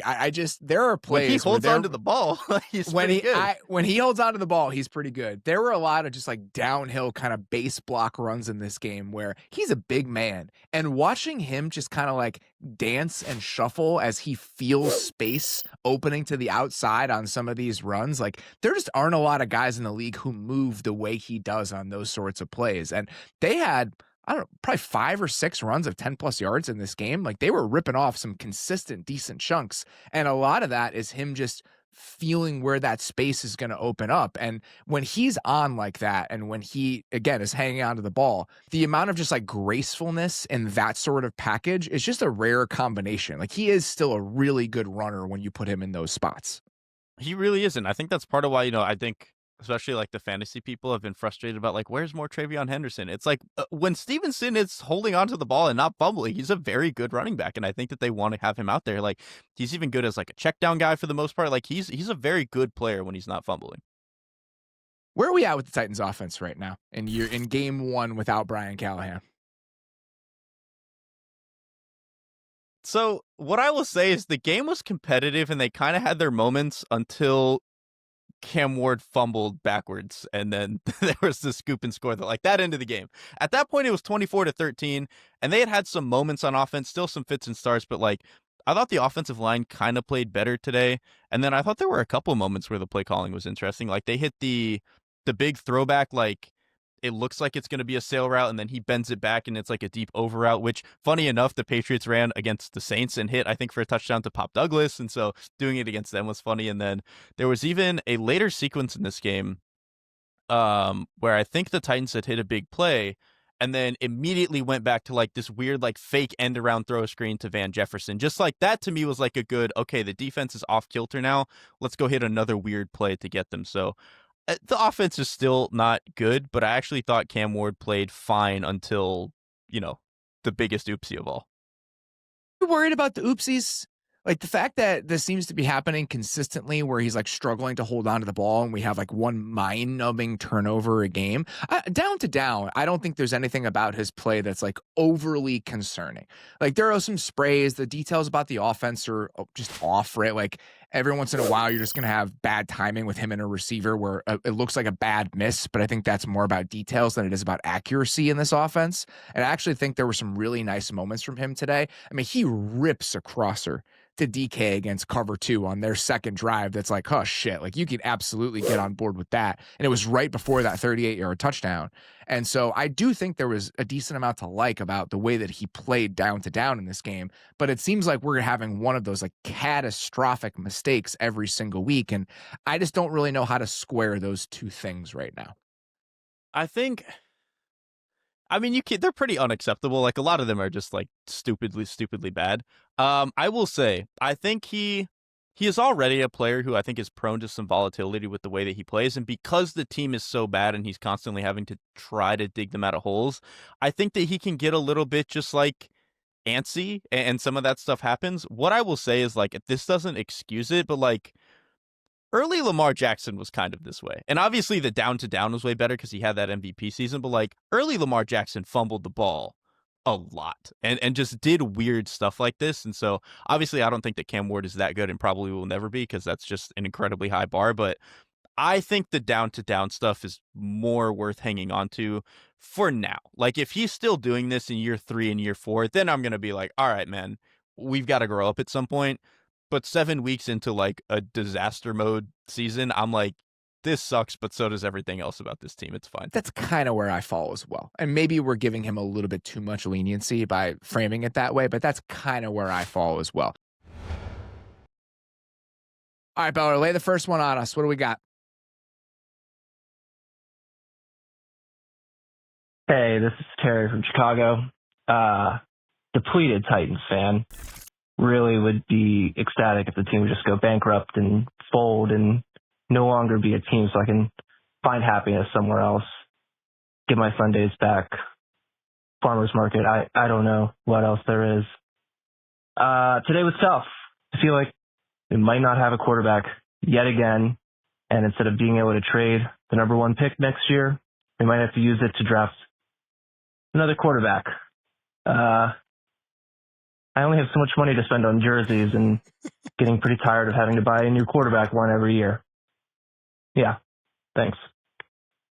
there are plays when he holds onto the ball, he's pretty good. When he holds onto the ball, he's pretty good. There were a lot of just like downhill kind of base block runs in this game where he's a big man, and watching him just kind of like dance and shuffle as he feels space opening to the outside on some of these runs. Like there just aren't a lot of guys in the league who move the way he does on those sorts of plays. And they had, I don't know, probably 5 or 6 runs of 10 plus yards in this game. Like they were ripping off some consistent, decent chunks. And a lot of that is him just feeling where that space is going to open up. And when he's on like that, and when he, again, is hanging onto the ball, the amount of just like gracefulness in that sort of package is just a rare combination. Like he is still a really good runner when you put him in those spots. He really isn't. I think that's part of why, I think especially like the fantasy people have been frustrated about like, where's more Travion Henderson? It's like when Stevenson is holding onto the ball and not fumbling, he's a very good running back. And I think that they want to have him out there. Like he's even good as like a check down guy for the most part. Like he's a very good player when he's not fumbling. Where are we at with the Titans offense right now? And you're in game 1 without Brian Callahan. So what I will say is the game was competitive and they kind of had their moments until Cam Ward fumbled backwards, and then there was the scoop and score that ended the game. At that point, it was 24-13, and they had some moments on offense, still some fits and starts, but like I thought the offensive line kind of played better today. And then I thought there were a couple of moments where the play calling was interesting. Like they hit the big throwback, like it looks like it's going to be a sail route, and then he bends it back and it's like a deep over route, which funny enough, the Patriots ran against the Saints and hit, I think, for a touchdown to Pop Douglas. And so doing it against them was funny. And then there was even a later sequence in this game where I think the Titans had hit a big play and then immediately went back to like this weird, like fake end around throw screen to Van Jefferson. Just like that to me was like a good, okay, the defense is off kilter now. Let's go hit another weird play to get them. So the offense is still not good, but I actually thought Cam Ward played fine until, the biggest oopsie of all. You worried about the oopsies? Like the fact that this seems to be happening consistently where he's like struggling to hold on to the ball and we have like one mind-numbing turnover a game. Down to down, I don't think there's anything about his play that's like overly concerning. Like there are some sprays, the details about the offense are just off, right? Like every once in a while, you're just going to have bad timing with him and a receiver where it looks like a bad miss, but I think that's more about details than it is about accuracy in this offense. And I actually think there were some really nice moments from him today. I mean, he rips a crosser to DK against cover 2 on their second drive. That's like, oh shit, like you can absolutely get on board with that. And it was right before that 38-yard touchdown. And so I do think there was a decent amount to like about the way that he played down to down in this game. But it seems like we're having one of those like catastrophic mistakes every single week. And I just don't really know how to square those two things right now. I mean, they're pretty unacceptable. Like a lot of them are just like stupidly bad. I will say, I think he is already a player who I think is prone to some volatility with the way that he plays. And because the team is so bad and he's constantly having to try to dig them out of holes, I think that he can get a little bit just like antsy and some of that stuff happens. What I will say is like, this doesn't excuse it, but like, early Lamar Jackson was kind of this way. And obviously the down to down was way better because he had that MVP season. But like early Lamar Jackson fumbled the ball a lot and just did weird stuff like this. And so obviously I don't think that Cam Ward is that good and probably will never be because that's just an incredibly high bar. But I think the down to down stuff is more worth hanging on to for now. Like if he's still doing this in year 3 and year 4, then I'm going to be like, all right, man, we've got to grow up at some point. But 7 weeks into like a disaster mode season, I'm like, this sucks, but so does everything else about this team. It's fine. That's kind of where I fall as well. And maybe we're giving him a little bit too much leniency by framing it that way, but that's kind of where I fall as well. All right, Beller, lay the first one on us. What do we got? Hey, this is Terry from Chicago. Depleted Titans fan. Really would be ecstatic if the team would just go bankrupt and fold and no longer be a team so I can find happiness somewhere else, get my Sundays back, farmer's market. I don't know what else there is. Today was tough. I feel like we might not have a quarterback yet again, and instead of being able to trade the number 1 pick next year, we might have to use it to draft another quarterback. I only have so much money to spend on jerseys and getting pretty tired of having to buy a new quarterback one every year. Yeah, thanks.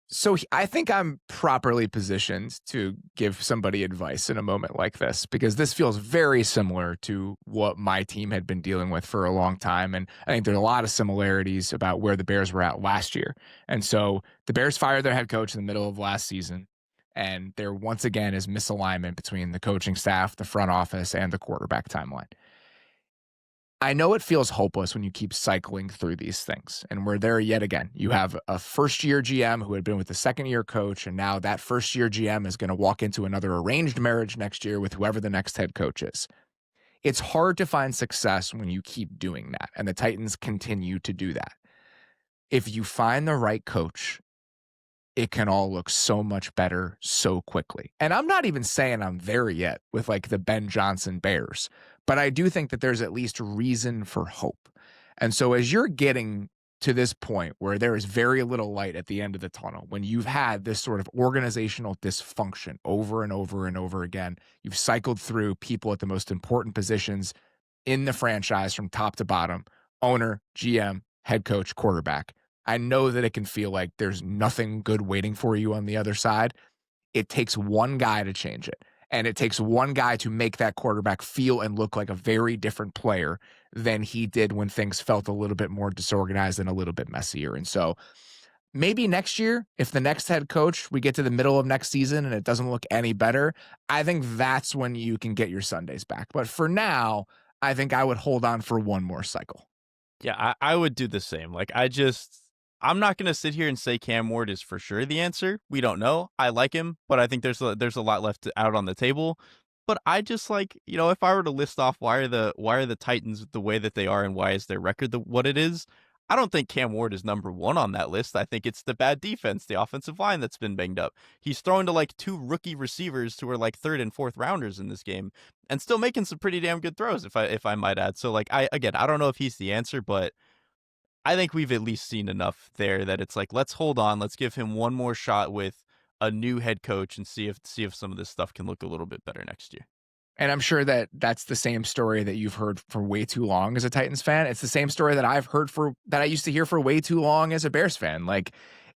So I think I'm properly positioned to give somebody advice in a moment like this, because this feels very similar to what my team had been dealing with for a long time. And I think there's a lot of similarities about where the Bears were at last year. And so the Bears fired their head coach in the middle of last season. And there once again is misalignment between the coaching staff, the front office, and the quarterback timeline. I know it feels hopeless when you keep cycling through these things. And we're there yet again. You have a first-year GM who had been with the second-year coach, and now that first-year GM is going to walk into another arranged marriage next year with whoever the next head coach is. It's hard to find success when you keep doing that, and the Titans continue to do that. If you find the right coach, it can all look so much better so quickly. And I'm not even saying I'm there yet with like the Ben Johnson Bears, but I do think that there's at least reason for hope. And so as you're getting to this point where there is very little light at the end of the tunnel, when you've had this sort of organizational dysfunction over and over and over again, you've cycled through people at the most important positions in the franchise from top to bottom, owner, GM, head coach, quarterback. I know that it can feel like there's nothing good waiting for you on the other side. It takes one guy to change it. And it takes one guy to make that quarterback feel and look like a very different player than he did when things felt a little bit more disorganized and a little bit messier. And so maybe next year, if the next head coach, we get to the middle of next season and it doesn't look any better, I think that's when you can get your Sundays back. But for now, I think I would hold on for one more cycle. Yeah, I would do the same. Like, I'm not going to sit here and say Cam Ward is for sure the answer. We don't know. I like him, but I think there's a lot left out on the table. But I just like, if I were to list off why are the Titans the way that they are and why is their record what it is, I don't think Cam Ward is number one on that list. I think it's the bad defense, the offensive line that's been banged up. He's throwing to like 2 rookie receivers who are like 3rd and 4th rounders in this game and still making some pretty damn good throws, if I might add. So like I don't know if he's the answer, but I think we've at least seen enough there that it's like, let's hold on, let's give him one more shot with a new head coach and see if some of this stuff can look a little bit better next year. And I'm sure that that's the same story that you've heard for way too long as a Titans fan. It's the same story that I've heard that I used to hear for way too long as a Bears fan. Like,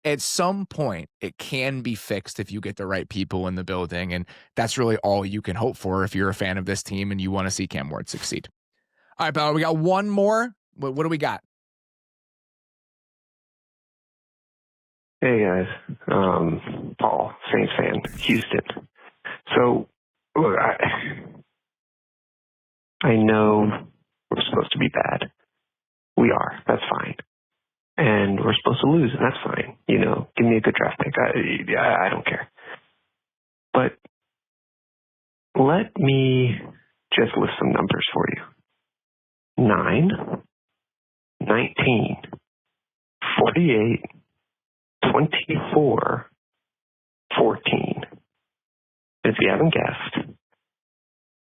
at some point, it can be fixed if you get the right people in the building. And that's really all you can hope for if you're a fan of this team and you want to see Cam Ward succeed. All right, Bella, we got one more. What do we got? Hey, guys. Paul, Saints fan, Houston. So, look, I know we're supposed to be bad. We are. That's fine. And we're supposed to lose, and that's fine. You know, give me a good draft pick. I don't care. But let me just list some numbers for you. 9, 19, 48, 24, 14. If you haven't guessed,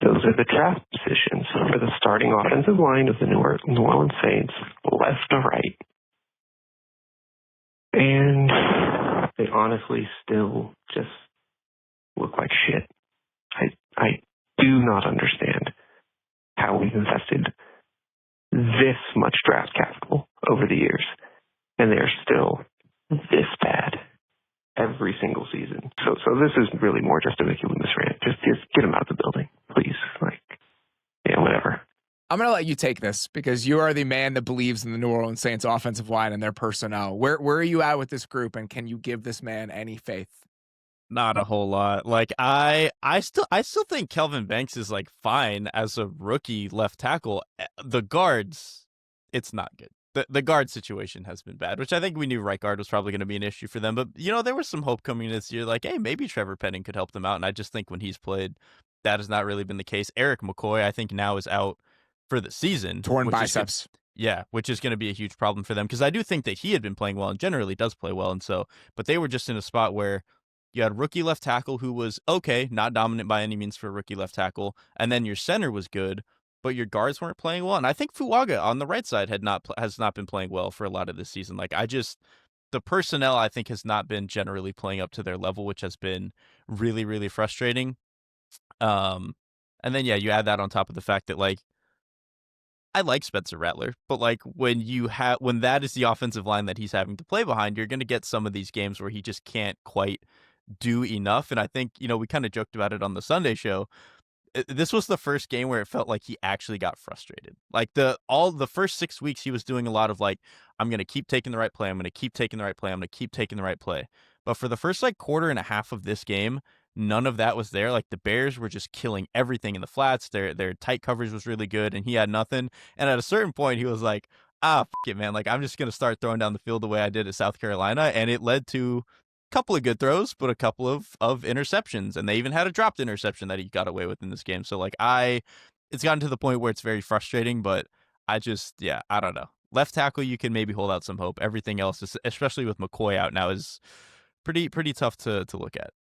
those are the draft positions for the starting offensive line of the New Orleans Saints, left to right. And they honestly still just look like shit. I do not understand how we've invested this much draft capital over the years, and they're still this bad every single season. So this is really more just a Mickey Loomis rant. Just get him out of the building, please. Like, yeah, whatever. I'm going to let you take this because you are the man that believes in the New Orleans Saints offensive line and their personnel. Where are you at with this group, and can you give this man any faith? Not a whole lot. Like I still think Kelvin Banks is like fine as a rookie left tackle. The guards, it's not good. The guard situation has been bad, which I think we knew right guard was probably going to be an issue for them. But, you know, there was some hope coming this year, like, hey, maybe Trevor Penning could help them out. And I just think when he's played, that has not really been the case. Eric McCoy, I think now is out for the season. Torn biceps. Which is going to be a huge problem for them because I do think that he had been playing well and generally does play well. And so, but they were just in a spot where you had rookie left tackle who was okay, not dominant by any means for a rookie left tackle. And then your center was good, but your guards weren't playing well. And I think Fuaga on the right side has not been playing well for a lot of this season. Like the personnel I think has not been generally playing up to their level, which has been really, really frustrating. And then, yeah, you add that on top of the fact that, like, I like Spencer Rattler, but like when that is the offensive line that he's having to play behind, you're going to get some of these games where he just can't quite do enough. And I think, you know, we kind of joked about it on the Sunday show. This was the first game where it felt like he actually got frustrated. Like the first 6 weeks, he was doing a lot of like, I'm going to keep taking the right play. I'm going to keep taking the right play. I'm going to keep taking the right play. But for the first like quarter and a half of this game, none of that was there. Like the Bears were just killing everything in the flats. Their tight coverage was really good, and he had nothing. And at a certain point, he was like, fuck it, man. Like, I'm just going to start throwing down the field the way I did at South Carolina. And it led to a couple of good throws, but a couple of interceptions. And they even had a dropped interception that he got away with in this game. So, like, it's gotten to the point where it's very frustrating, but I don't know. Left tackle, you can maybe hold out some hope. Everything else, especially with McCoy out now, is pretty tough to look at.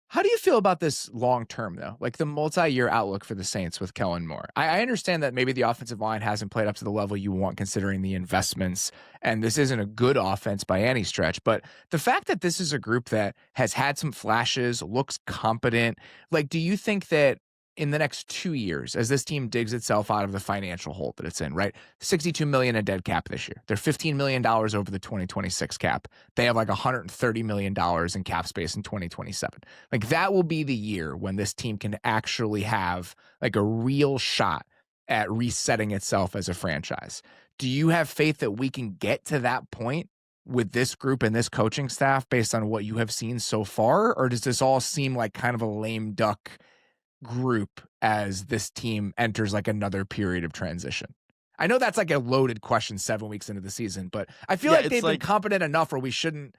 How do you feel about this long term, though? Like the multi-year outlook for the Saints with Kellen Moore. I understand that maybe the offensive line hasn't played up to the level you want considering the investments, and this isn't a good offense by any stretch. But the fact that this is a group that has had some flashes, looks competent, like, do you think that in the next 2 years, as this team digs itself out of the financial hole that it's in, right? $62 million in dead cap this year. They're $15 million over the 2026 cap. They have like $130 million in cap space in 2027. Like that will be the year when this team can actually have like a real shot at resetting itself as a franchise. Do you have faith that we can get to that point with this group and this coaching staff based on what you have seen so far? Or does this all seem like kind of a lame duck group as this team enters like another period of transition? I know that's like a loaded question 7 weeks into the season, but I feel like they've been competent enough where we shouldn't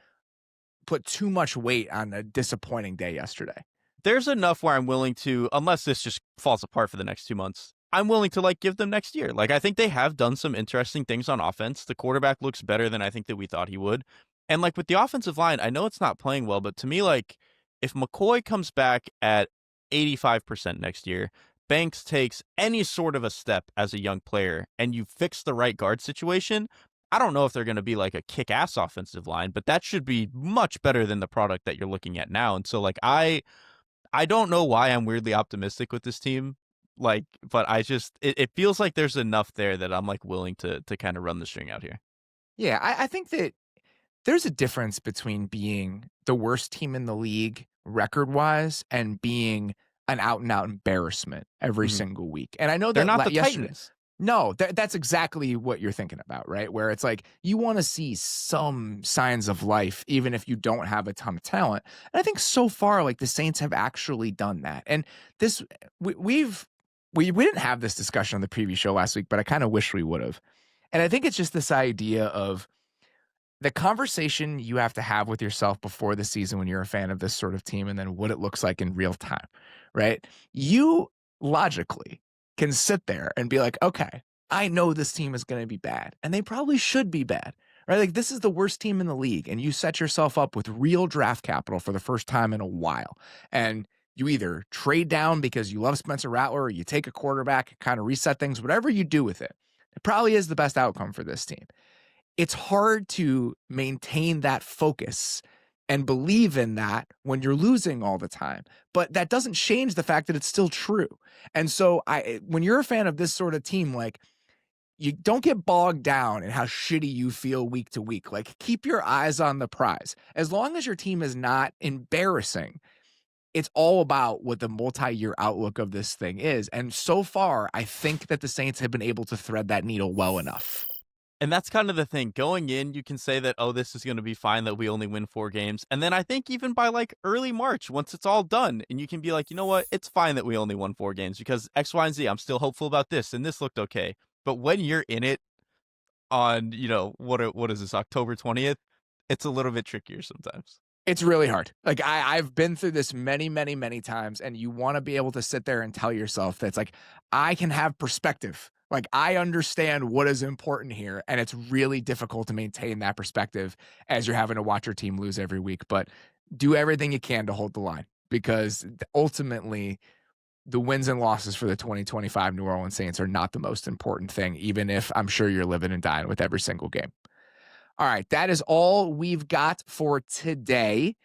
put too much weight on a disappointing day yesterday. There's enough where I'm willing to, unless this just falls apart for the next 2 months, I'm willing to like give them next year. Like, I think they have done some interesting things on offense. The quarterback looks better than I think that we thought he would. And like with the offensive line, I know it's not playing well, but to me, like if McCoy comes back at 85% next year, Banks takes any sort of a step as a young player, and you fix the right guard situation, I don't know if they're going to be like a kick-ass offensive line, but that should be much better than the product that you're looking at now. And so like I don't know why I'm weirdly optimistic with this team. Like, but it feels like there's enough there that I'm like willing to kind of run the string out here. Yeah, I think that there's a difference between being the worst team in the league record-wise and being an out-and-out embarrassment every single week. And I know They're that not the yesterday, Titans. No, that's exactly what you're thinking about, right? Where it's like you want to see some signs of life, even if you don't have a ton of talent. And I think so far, like the Saints have actually done that. And this, we didn't have this discussion on the preview show last week, but I kind of wish we would have. And I think it's just this idea of the conversation you have to have with yourself before the season when you're a fan of this sort of team, and then what it looks like in real time, right? You logically can sit there and be like, okay, I know this team is going to be bad, and they probably should be bad, right? Like this is the worst team in the league, and you set yourself up with real draft capital for the first time in a while, and you either trade down because you love Spencer Rattler, or you take a quarterback, kind of reset things, whatever you do with it. It probably is the best outcome for this team. It's hard to maintain that focus and believe in that when you're losing all the time. But that doesn't change the fact that it's still true. And so when you're a fan of this sort of team, like you don't get bogged down in how shitty you feel week to week. Like keep your eyes on the prize. As long as your team is not embarrassing, it's all about what the multi-year outlook of this thing is. And so far, I think that the Saints have been able to thread that needle well enough. And that's kind of the thing. Going in, you can say that, oh, this is going to be fine, that we only win 4 games. And then I think even by like early March, once it's all done, and you can be like, you know what, it's fine that we only won 4 games because X, Y, and Z, I'm still hopeful about this, and this looked okay. But when you're in it on, you know, what is this, October 20th, it's a little bit trickier sometimes. It's really hard. Like I've been through this many, many, many times, and you want to be able to sit there and tell yourself that it's like, I can have perspective. Like I understand what is important here, and it's really difficult to maintain that perspective as you're having to watch your team lose every week. But do everything you can to hold the line, because ultimately the wins and losses for the 2025 New Orleans Saints are not the most important thing, even if I'm sure you're living and dying with every single game. All right, that is all we've got for today.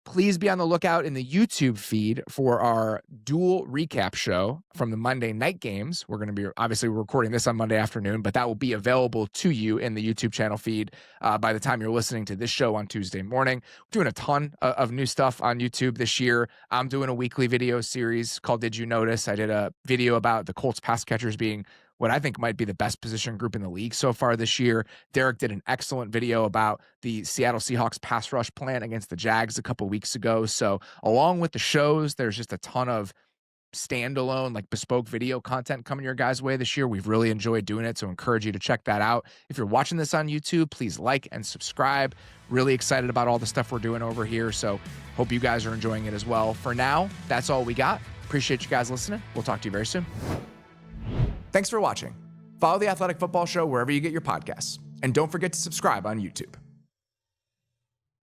Please be on the lookout in the YouTube feed for our dual recap show from the Monday night games. We're going to be, obviously, we're recording this on Monday afternoon, but that will be available to you in the YouTube channel feed by the time you're listening to this show on Tuesday morning. We're doing a ton of new stuff on YouTube this year. I'm doing a weekly video series called Did You Notice? I did a video about the Colts pass catchers being what I think might be the best position group in the league so far this year. Derek did an excellent video about the Seattle Seahawks pass rush plan against the Jags a couple weeks ago. So along with the shows, there's just a ton of standalone, like bespoke video content coming your guys' way this year. We've really enjoyed doing it, so encourage you to check that out. If you're watching this on YouTube, please like and subscribe. Really excited about all the stuff we're doing over here, so hope you guys are enjoying it as well. For now, that's all we got. Appreciate you guys listening. We'll talk to you very soon. Thanks for watching. Follow The Athletic Football Show wherever you get your podcasts. And don't forget to subscribe on YouTube.